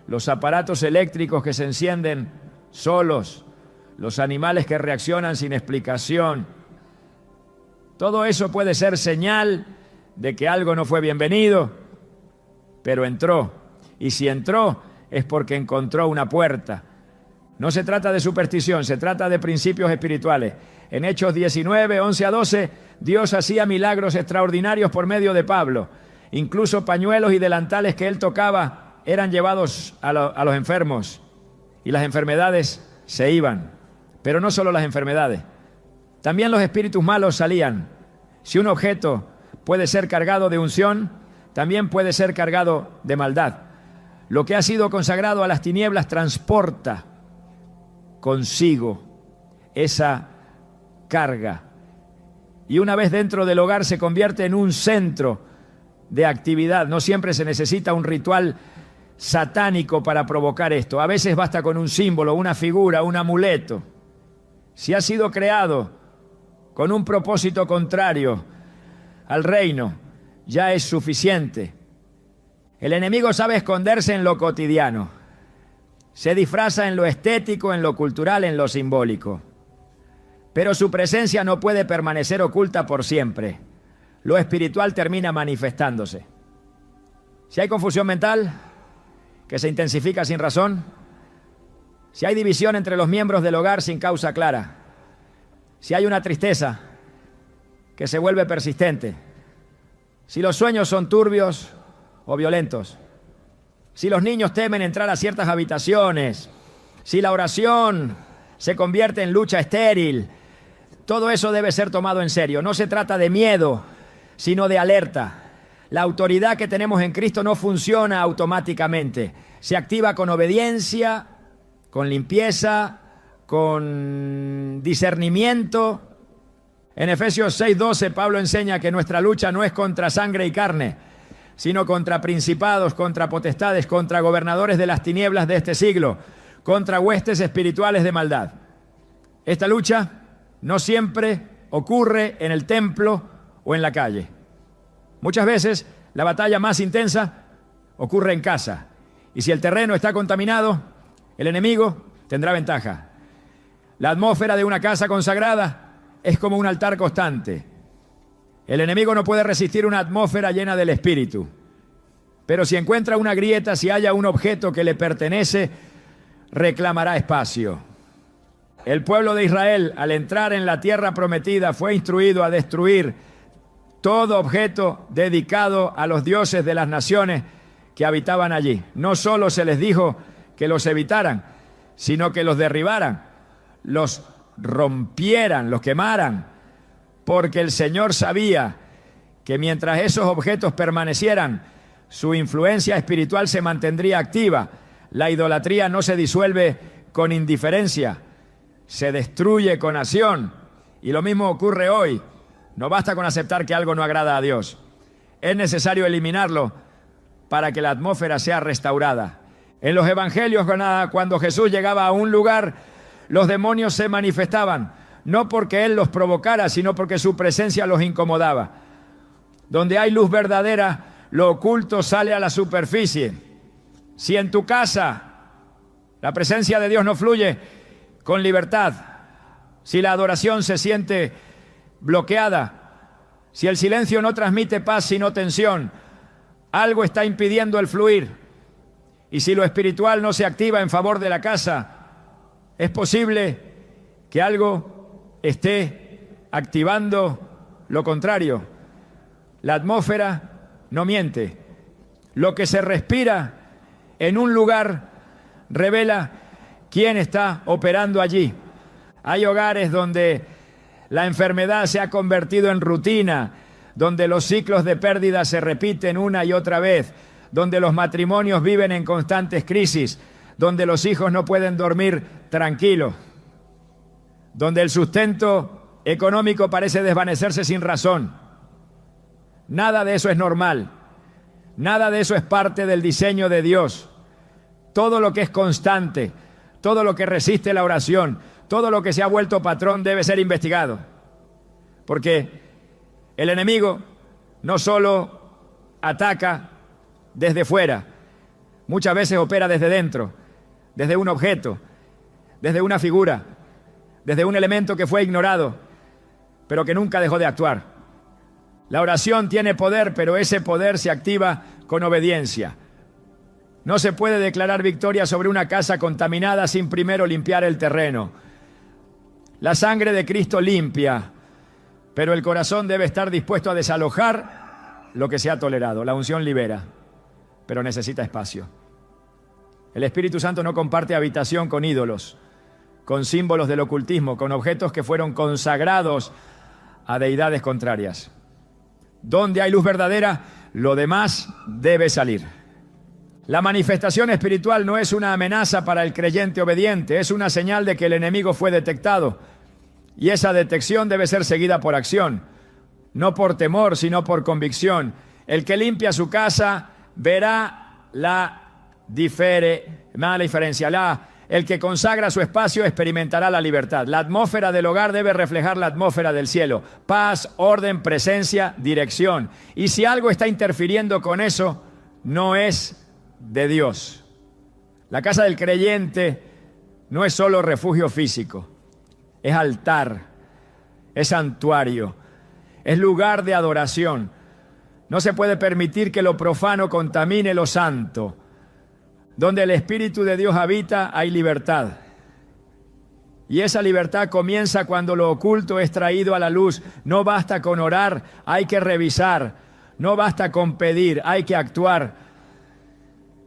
los aparatos eléctricos que se encienden solos, los animales que reaccionan sin explicación. Todo eso puede ser señal de que algo no fue bienvenido pero entró. Y si entró es porque encontró una puerta. No se trata de superstición, se trata de principios espirituales. En Hechos 19, 11 a 12, Dios hacía milagros extraordinarios por medio de Pablo. Incluso pañuelos y delantales que él tocaba eran llevados a los enfermos y las enfermedades se iban. Pero no solo las enfermedades, también los espíritus malos salían. Si un objeto puede ser cargado de unción, también puede ser cargado de maldad. Lo que ha sido consagrado a las tinieblas transporta consigo esa carga. Y una vez dentro del hogar se convierte en un centro de actividad. No siempre se necesita un ritual satánico para provocar esto. A veces basta con un símbolo, una figura, un amuleto. Si ha sido creado con un propósito contrario al reino, ya es suficiente. El enemigo sabe esconderse en lo cotidiano. Se disfraza en lo estético, en lo cultural, en lo simbólico. Pero su presencia no puede permanecer oculta por siempre. Lo espiritual termina manifestándose. Si hay confusión mental, que se intensifica sin razón, si hay división entre los miembros del hogar sin causa clara, si hay una tristeza que se vuelve persistente, si los sueños son turbios o violentos, si los niños temen entrar a ciertas habitaciones, si la oración se convierte en lucha estéril, todo eso debe ser tomado en serio. No se trata de miedo, sino de alerta. La autoridad que tenemos en Cristo no funciona automáticamente. Se activa con obediencia, con limpieza, con discernimiento. En Efesios 6:12, Pablo enseña que nuestra lucha no es contra sangre y carne, sino contra principados, contra potestades, contra gobernadores de las tinieblas de este siglo, contra huestes espirituales de maldad. Esta lucha no siempre ocurre en el templo o en la calle. Muchas veces la batalla más intensa ocurre en casa. Y si el terreno está contaminado, el enemigo tendrá ventaja. La atmósfera de una casa consagrada es como un altar constante. El enemigo no puede resistir una atmósfera llena del Espíritu. Pero si encuentra una grieta, si haya un objeto que le pertenece, reclamará espacio. El pueblo de Israel, al entrar en la tierra prometida, fue instruido a destruir todo objeto dedicado a los dioses de las naciones que habitaban allí. No solo se les dijo que los evitaran, sino que los derribaran, los rompieran, los quemaran, porque el Señor sabía que mientras esos objetos permanecieran, su influencia espiritual se mantendría activa. La idolatría no se disuelve con indiferencia, se destruye con acción. Y lo mismo ocurre hoy. No basta con aceptar que algo no agrada a Dios. Es necesario eliminarlo para que la atmósfera sea restaurada. En los evangelios, cuando Jesús llegaba a un lugar, los demonios se manifestaban, no porque Él los provocara, sino porque su presencia los incomodaba. Donde hay luz verdadera, lo oculto sale a la superficie. Si en tu casa la presencia de Dios no fluye con libertad, si la adoración se siente bloqueada, si el silencio no transmite paz sino tensión, algo está impidiendo el fluir. Y si lo espiritual no se activa en favor de la casa, es posible que algo esté activando lo contrario. La atmósfera no miente. Lo que se respira en un lugar revela quién está operando allí. Hay hogares donde la enfermedad se ha convertido en rutina, donde los ciclos de pérdida se repiten una y otra vez, donde los matrimonios viven en constantes crisis, donde los hijos no pueden dormir tranquilos, donde el sustento económico parece desvanecerse sin razón. Nada de eso es normal, nada de eso es parte del diseño de Dios. Todo lo que es constante, todo lo que resiste la oración, todo lo que se ha vuelto patrón debe ser investigado. Porque el enemigo no solo ataca desde fuera, muchas veces opera desde dentro, desde un objeto, desde una figura, desde un elemento que fue ignorado, pero que nunca dejó de actuar. La oración tiene poder, pero ese poder se activa con obediencia. No se puede declarar victoria sobre una casa contaminada sin primero limpiar el terreno. La sangre de Cristo limpia, pero el corazón debe estar dispuesto a desalojar lo que se ha tolerado. La unción libera, pero necesita espacio. El Espíritu Santo no comparte habitación con ídolos, con símbolos del ocultismo, con objetos que fueron consagrados a deidades contrarias. Donde hay luz verdadera, lo demás debe salir. La manifestación espiritual no es una amenaza para el creyente obediente, es una señal de que el enemigo fue detectado. Y esa detección debe ser seguida por acción, no por temor, sino por convicción. El que limpia su casa verá la diferencia. El que consagra su espacio experimentará la libertad. La atmósfera del hogar debe reflejar la atmósfera del cielo. Paz, orden, presencia, dirección. Y si algo está interfiriendo con eso, no es de Dios. La casa del creyente no es solo refugio físico, es altar, es santuario, es lugar de adoración. No se puede permitir que lo profano contamine lo santo. Donde el Espíritu de Dios habita, hay libertad. Y esa libertad comienza cuando lo oculto es traído a la luz. No basta con orar, hay que revisar. No basta con pedir, hay que actuar.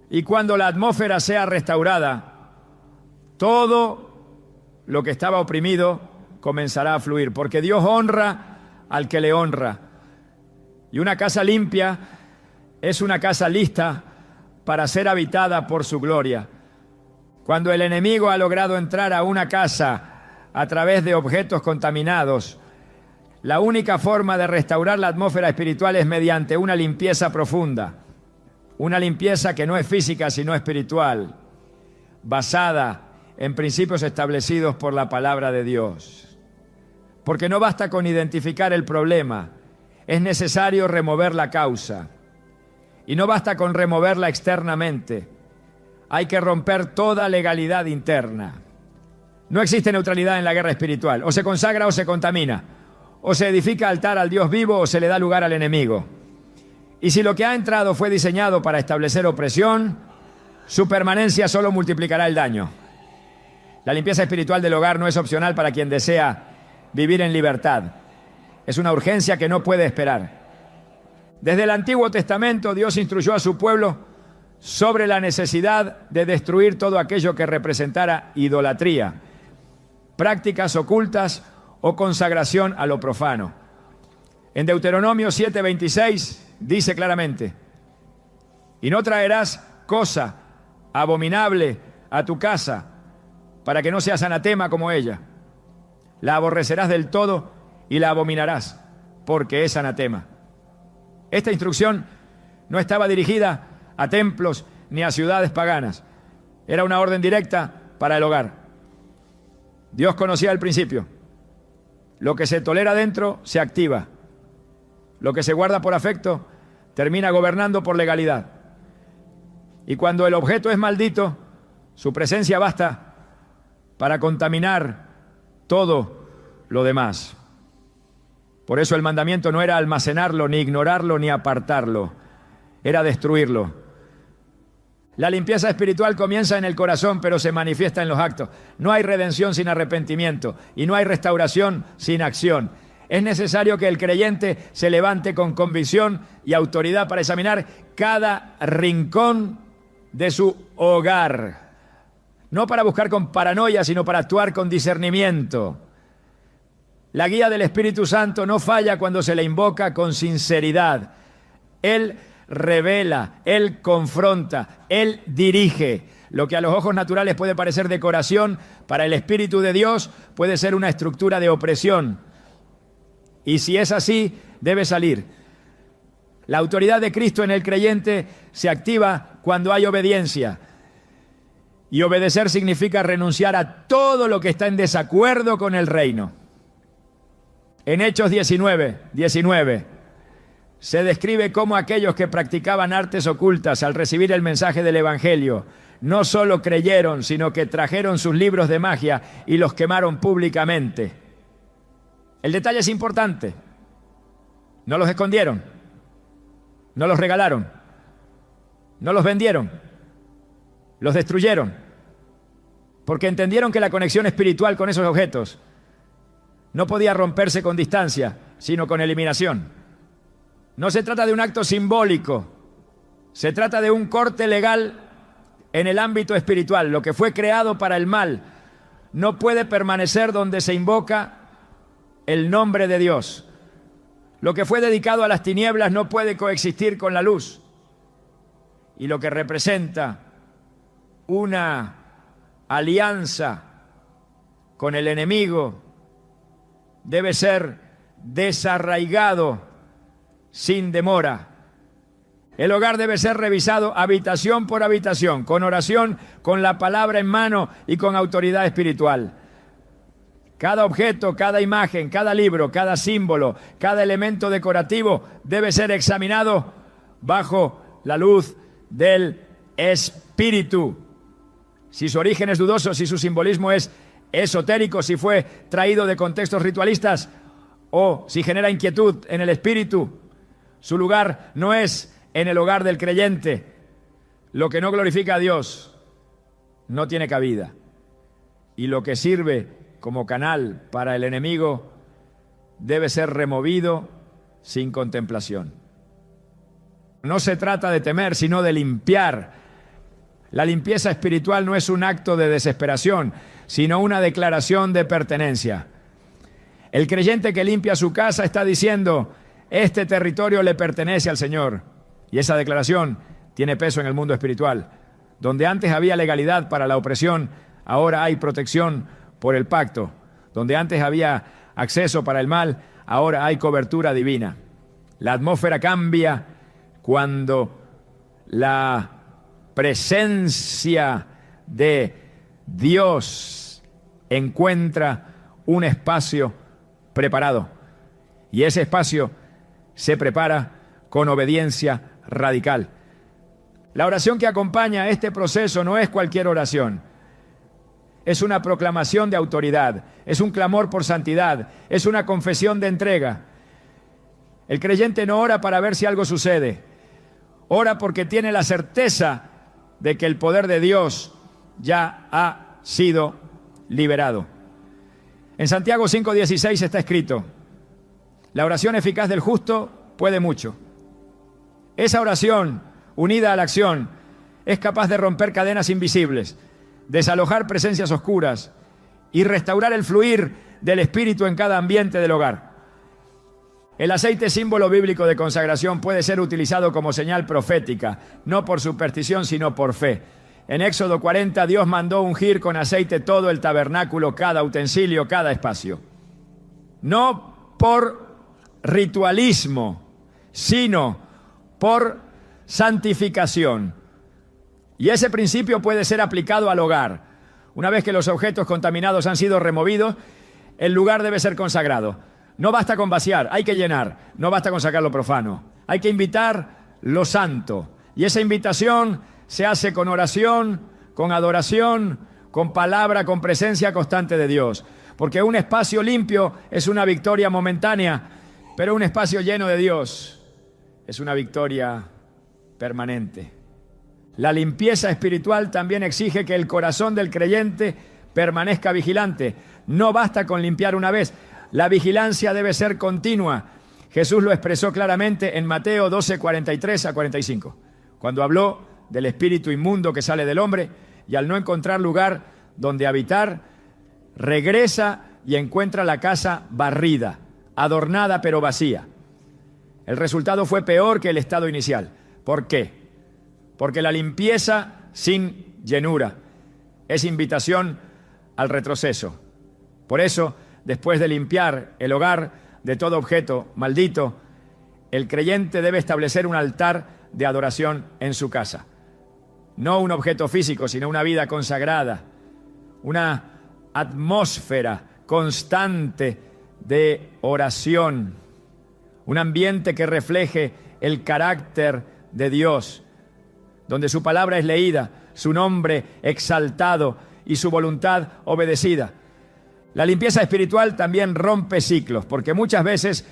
Y cuando la atmósfera sea restaurada, todo lo que estaba oprimido comenzará a fluir, porque Dios honra al que le honra. Y una casa limpia es una casa lista para ser habitada por su gloria. Cuando el enemigo ha logrado entrar a una casa a través de objetos contaminados, la única forma de restaurar la atmósfera espiritual es mediante una limpieza profunda. Una limpieza que no es física, sino espiritual, basada en principios establecidos por la palabra de Dios. Porque no basta con identificar el problema, es necesario remover la causa. Y no basta con removerla externamente, hay que romper toda legalidad interna. No existe neutralidad en la guerra espiritual, o se consagra o se contamina, o se edifica altar al Dios vivo o se le da lugar al enemigo. Y si lo que ha entrado fue diseñado para establecer opresión, su permanencia solo multiplicará el daño. La limpieza espiritual del hogar no es opcional para quien desea vivir en libertad. Es una urgencia que no puede esperar. Desde el Antiguo Testamento, Dios instruyó a su pueblo sobre la necesidad de destruir todo aquello que representara idolatría, prácticas ocultas o consagración a lo profano. En Deuteronomio 7:26 dice claramente: y no traerás cosa abominable a tu casa, para que no seas anatema como ella. La aborrecerás del todo y la abominarás, porque es anatema. Esta instrucción no estaba dirigida a templos ni a ciudades paganas. Era una orden directa para el hogar. Dios conocía el principio. Lo que se tolera dentro se activa. Lo que se guarda por afecto termina gobernando por legalidad. Y cuando el objeto es maldito, su presencia basta para contaminar todo lo demás. Por eso el mandamiento no era almacenarlo, ni ignorarlo, ni apartarlo. Era destruirlo. La limpieza espiritual comienza en el corazón, pero se manifiesta en los actos. No hay redención sin arrepentimiento y no hay restauración sin acción. Es necesario que el creyente se levante con convicción y autoridad para examinar cada rincón de su hogar. No para buscar con paranoia, sino para actuar con discernimiento. La guía del Espíritu Santo no falla cuando se le invoca con sinceridad. Él revela, Él confronta, Él dirige. Lo que a los ojos naturales puede parecer decoración, para el Espíritu de Dios puede ser una estructura de opresión. Y si es así, debe salir. La autoridad de Cristo en el creyente se activa cuando hay obediencia. Y obedecer significa renunciar a todo lo que está en desacuerdo con el reino. En Hechos 19 se describe cómo aquellos que practicaban artes ocultas al recibir el mensaje del Evangelio no solo creyeron, sino que trajeron sus libros de magia y los quemaron públicamente. El detalle es importante. No los escondieron, no los regalaron, No los vendieron, los destruyeron, porque entendieron que la conexión espiritual con esos objetos no podía romperse con distancia, sino con eliminación. No se trata de un acto simbólico, se trata de un corte legal en el ámbito espiritual. Lo que fue creado para el mal no puede permanecer donde se invoca el nombre de Dios. Lo que fue dedicado a las tinieblas no puede coexistir con la luz. Y lo que representa una alianza con el enemigo debe ser desarraigado sin demora. El hogar debe ser revisado habitación por habitación, con oración, con la palabra en mano y con autoridad espiritual. Cada objeto, cada imagen, cada libro, cada símbolo, cada elemento decorativo debe ser examinado bajo la luz del Espíritu. Si su origen es dudoso, si su simbolismo es esotérico, si fue traído de contextos ritualistas o si genera inquietud en el espíritu, su lugar no es en el hogar del creyente. Lo que no glorifica a Dios no tiene cabida. Y lo que sirve como canal para el enemigo debe ser removido sin contemplación. No se trata de temer, sino de limpiar. La limpieza espiritual no es un acto de desesperación, sino una declaración de pertenencia. El creyente que limpia su casa está diciendo: este territorio le pertenece al Señor. Y esa declaración tiene peso en el mundo espiritual. Donde antes había legalidad para la opresión, ahora hay protección por el pacto. Donde antes había acceso para el mal, ahora hay cobertura divina. La atmósfera cambia cuando la presencia de Dios encuentra un espacio preparado. Y ese espacio se prepara con obediencia radical. La oración que acompaña a este proceso no es cualquier oración. Es una proclamación de autoridad, es un clamor por santidad, es una confesión de entrega. El creyente no ora para ver si algo sucede, ora porque tiene la certeza de que el poder de Dios ya ha sido liberado. En Santiago 5:16 está escrito: la oración eficaz del justo puede mucho. Esa oración, unida a la acción, es capaz de romper cadenas invisibles, desalojar presencias oscuras y restaurar el fluir del Espíritu en cada ambiente del hogar. El aceite, símbolo bíblico de consagración, puede ser utilizado como señal profética, no por superstición, sino por fe. En Éxodo 40, Dios mandó ungir con aceite todo el tabernáculo, cada utensilio, cada espacio. No por ritualismo, sino por santificación. Y ese principio puede ser aplicado al hogar. Una vez que los objetos contaminados han sido removidos, el lugar debe ser consagrado. No basta con vaciar, hay que llenar. No basta con sacar lo profano. Hay que invitar lo santo. Y esa invitación se hace con oración, con adoración, con palabra, con presencia constante de Dios. Porque un espacio limpio es una victoria momentánea, pero un espacio lleno de Dios es una victoria permanente. La limpieza espiritual también exige que el corazón del creyente permanezca vigilante. No basta con limpiar una vez, la vigilancia debe ser continua. Jesús lo expresó claramente en Mateo 12:43-45, cuando habló del espíritu inmundo que sale del hombre y al no encontrar lugar donde habitar, regresa y encuentra la casa barrida, adornada pero vacía. El resultado fue peor que el estado inicial. ¿Por qué? Porque la limpieza sin llenura es invitación al retroceso. Por eso, después de limpiar el hogar de todo objeto maldito, el creyente debe establecer un altar de adoración en su casa. No un objeto físico, sino una vida consagrada, una atmósfera constante de oración, un ambiente que refleje el carácter de Dios, donde su palabra es leída, su nombre exaltado y su voluntad obedecida. La limpieza espiritual también rompe ciclos, porque muchas veces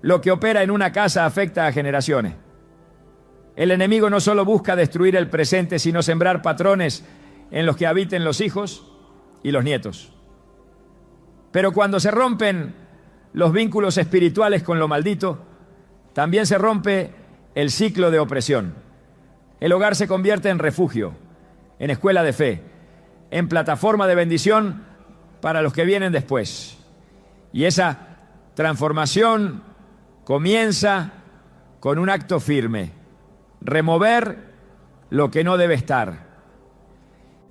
lo que opera en una casa afecta a generaciones. El enemigo no solo busca destruir el presente, sino sembrar patrones en los que habiten los hijos y los nietos. Pero cuando se rompen los vínculos espirituales con lo maldito, también se rompe el ciclo de opresión. El hogar se convierte en refugio, en escuela de fe, en plataforma de bendición para los que vienen después. Y esa transformación comienza con un acto firme: remover lo que no debe estar.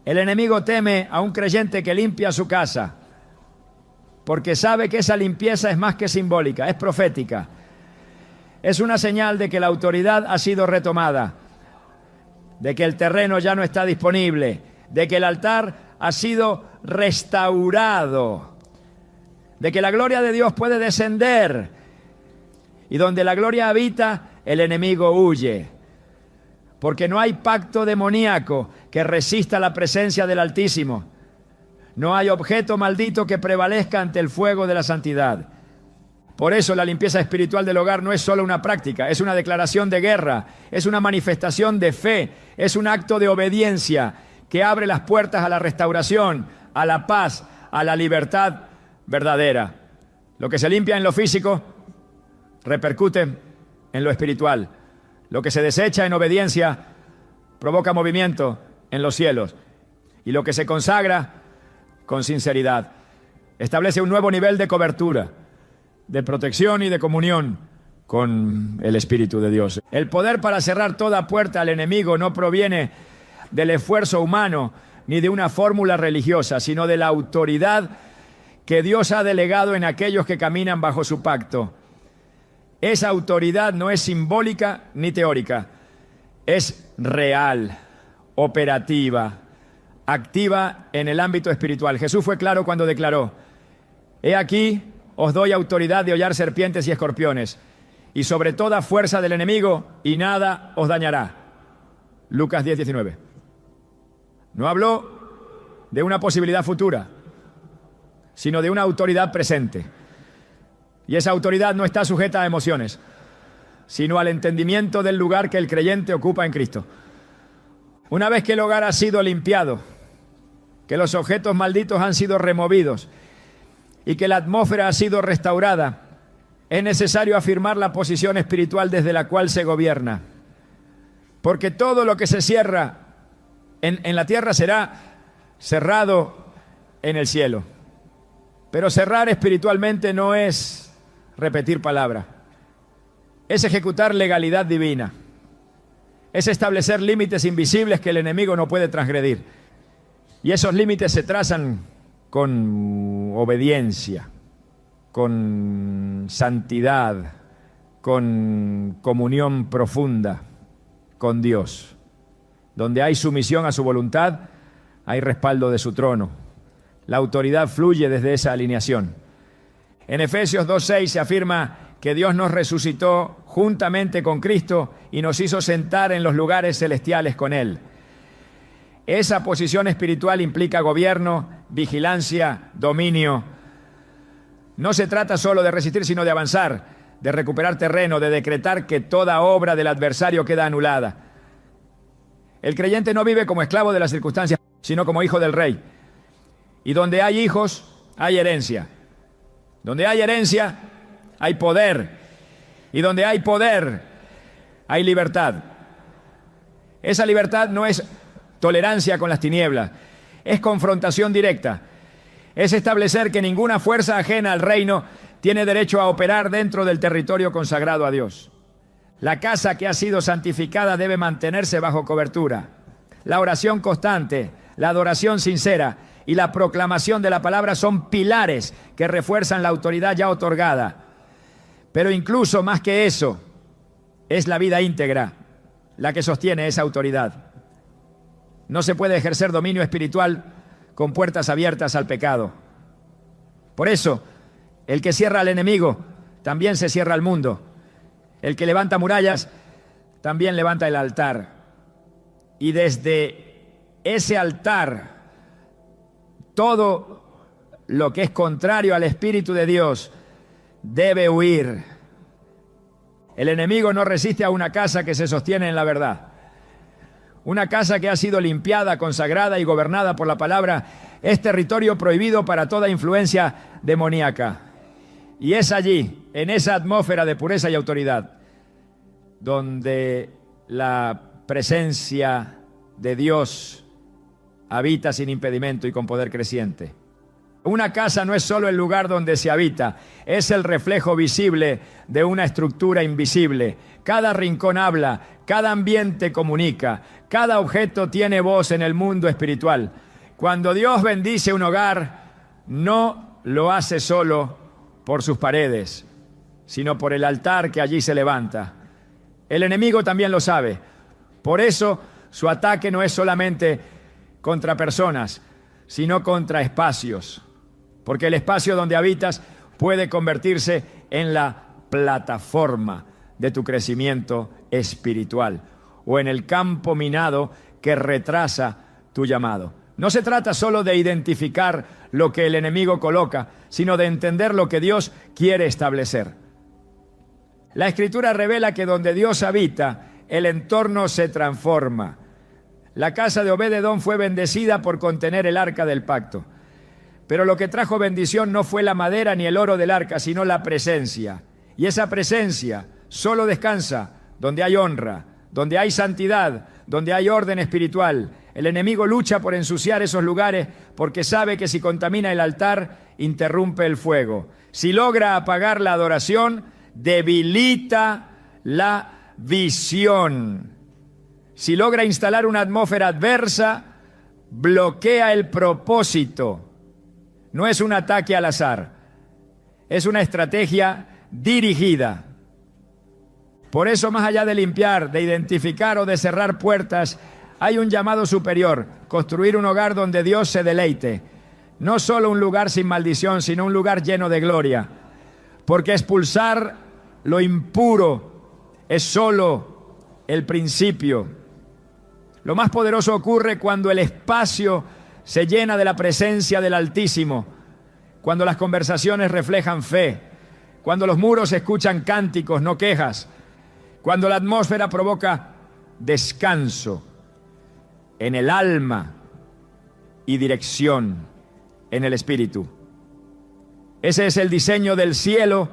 El enemigo teme a un creyente que limpia su casa, porque sabe que esa limpieza es más que simbólica, es profética. Es una señal de que la autoridad ha sido retomada, de que el terreno ya no está disponible, de que el altar ha sido restaurado, de que la gloria de Dios puede descender, y donde la gloria habita, el enemigo huye, porque no hay pacto demoníaco que resista la presencia del Altísimo. No hay objeto maldito que prevalezca ante el fuego de la santidad. Por eso la limpieza espiritual del hogar no es solo una práctica, es una declaración de guerra, es una manifestación de fe, es un acto de obediencia que abre las puertas a la restauración, a la paz, a la libertad verdadera. Lo que se limpia en lo físico repercute en lo espiritual. Lo que se desecha en obediencia provoca movimiento en los cielos. Y lo que se consagra con sinceridad establece un nuevo nivel de cobertura, de protección y de comunión con el Espíritu de Dios. El poder para cerrar toda puerta al enemigo no proviene del esfuerzo humano ni de una fórmula religiosa, sino de la autoridad que Dios ha delegado en aquellos que caminan bajo su pacto. Esa autoridad no es simbólica ni teórica, es real, operativa, activa en el ámbito espiritual. Jesús fue claro cuando declaró: he aquí, os doy autoridad de hollar serpientes y escorpiones, y sobre toda fuerza del enemigo, y nada os dañará. Lucas 10:19. No habló de una posibilidad futura, sino de una autoridad presente. Y esa autoridad no está sujeta a emociones, sino al entendimiento del lugar que el creyente ocupa en Cristo. Una vez que el hogar ha sido limpiado, que los objetos malditos han sido removidos y que la atmósfera ha sido restaurada, es necesario afirmar la posición espiritual desde la cual se gobierna. Porque todo lo que se cierra en la tierra será cerrado en el cielo. Pero cerrar espiritualmente no es repetir palabra, es ejecutar legalidad divina, es establecer límites invisibles que el enemigo no puede transgredir. Y esos límites se trazan con obediencia, con santidad, con comunión profunda con Dios. Donde hay sumisión a su voluntad, hay respaldo de su trono. La autoridad fluye desde esa alineación. En Efesios 2:6 se afirma que Dios nos resucitó juntamente con Cristo y nos hizo sentar en los lugares celestiales con Él. Esa posición espiritual implica gobierno, vigilancia, dominio. No se trata solo de resistir, sino de avanzar, de recuperar terreno, de decretar que toda obra del adversario queda anulada. El creyente no vive como esclavo de las circunstancias, sino como hijo del Rey. Y donde hay hijos, hay herencia. Donde hay herencia, hay poder. Y donde hay poder, hay libertad. Esa libertad no es tolerancia con las tinieblas, es confrontación directa. Es establecer que ninguna fuerza ajena al reino tiene derecho a operar dentro del territorio consagrado a Dios. La casa que ha sido santificada debe mantenerse bajo cobertura. La oración constante, la adoración sincera y la proclamación de la palabra son pilares que refuerzan la autoridad ya otorgada. Pero incluso más que eso, es la vida íntegra la que sostiene esa autoridad. No se puede ejercer dominio espiritual con puertas abiertas al pecado. Por eso, el que cierra al enemigo, también se cierra al mundo. El que levanta murallas, también levanta el altar. Y desde ese altar, todo lo que es contrario al Espíritu de Dios debe huir. El enemigo no resiste a una casa que se sostiene en la verdad. Una casa que ha sido limpiada, consagrada y gobernada por la palabra es territorio prohibido para toda influencia demoníaca. Y es allí, en esa atmósfera de pureza y autoridad, donde la presencia de Dios habita sin impedimento y con poder creciente. Una casa no es solo el lugar donde se habita, es el reflejo visible de una estructura invisible. Cada rincón habla, cada ambiente comunica, cada objeto tiene voz en el mundo espiritual. Cuando Dios bendice un hogar, no lo hace solo por sus paredes, sino por el altar que allí se levanta. El enemigo también lo sabe. Por eso su ataque no es solamente contra personas, sino contra espacios. Porque el espacio donde habitas puede convertirse en la plataforma de tu crecimiento espiritual o en el campo minado que retrasa tu llamado. No se trata solo de identificar lo que el enemigo coloca, sino de entender lo que Dios quiere establecer. La Escritura revela que donde Dios habita, el entorno se transforma. La casa de Obed-Edom fue bendecida por contener el arca del pacto. Pero lo que trajo bendición no fue la madera ni el oro del arca, sino la presencia. Y esa presencia solo descansa donde hay honra, donde hay santidad, donde hay orden espiritual. El enemigo lucha por ensuciar esos lugares porque sabe que si contamina el altar, interrumpe el fuego. Si logra apagar la adoración, debilita la visión. Si logra instalar una atmósfera adversa, bloquea el propósito. No es un ataque al azar, es una estrategia dirigida. Por eso, más allá de limpiar, de identificar o de cerrar puertas, hay un llamado superior: construir un hogar donde Dios se deleite. No solo un lugar sin maldición, sino un lugar lleno de gloria. Porque expulsar lo impuro es solo el principio. Lo más poderoso ocurre cuando el espacio se llena de la presencia del Altísimo, cuando las conversaciones reflejan fe, cuando los muros escuchan cánticos, no quejas, cuando la atmósfera provoca descanso en el alma y dirección en el espíritu. Ese es el diseño del cielo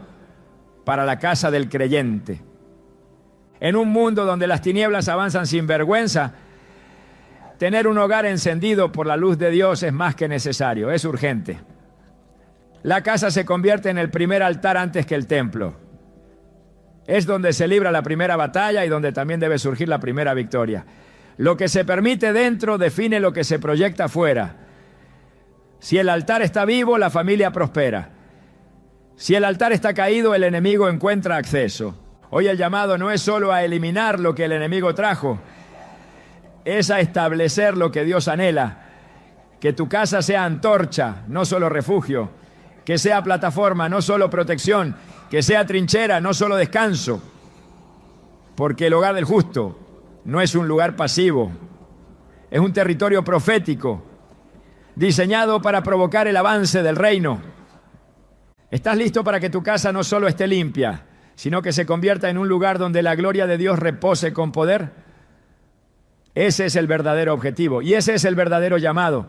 para la casa del creyente. En un mundo donde las tinieblas avanzan sin vergüenza, tener un hogar encendido por la luz de Dios es más que necesario, es urgente. La casa se convierte en el primer altar antes que el templo. Es donde se libra la primera batalla y donde también debe surgir la primera victoria. Lo que se permite dentro define lo que se proyecta afuera. Si el altar está vivo, la familia prospera. Si el altar está caído, el enemigo encuentra acceso. Hoy el llamado no es solo a eliminar lo que el enemigo trajo, es a establecer lo que Dios anhela. Que tu casa sea antorcha, no solo refugio. Que sea plataforma, no solo protección. Que sea trinchera, no solo descanso. Porque el hogar del justo no es un lugar pasivo. Es un territorio profético, diseñado para provocar el avance del reino. ¿Estás listo para que tu casa no solo esté limpia, sino que se convierta en un lugar donde la gloria de Dios repose con poder? Ese es el verdadero objetivo y ese es el verdadero llamado.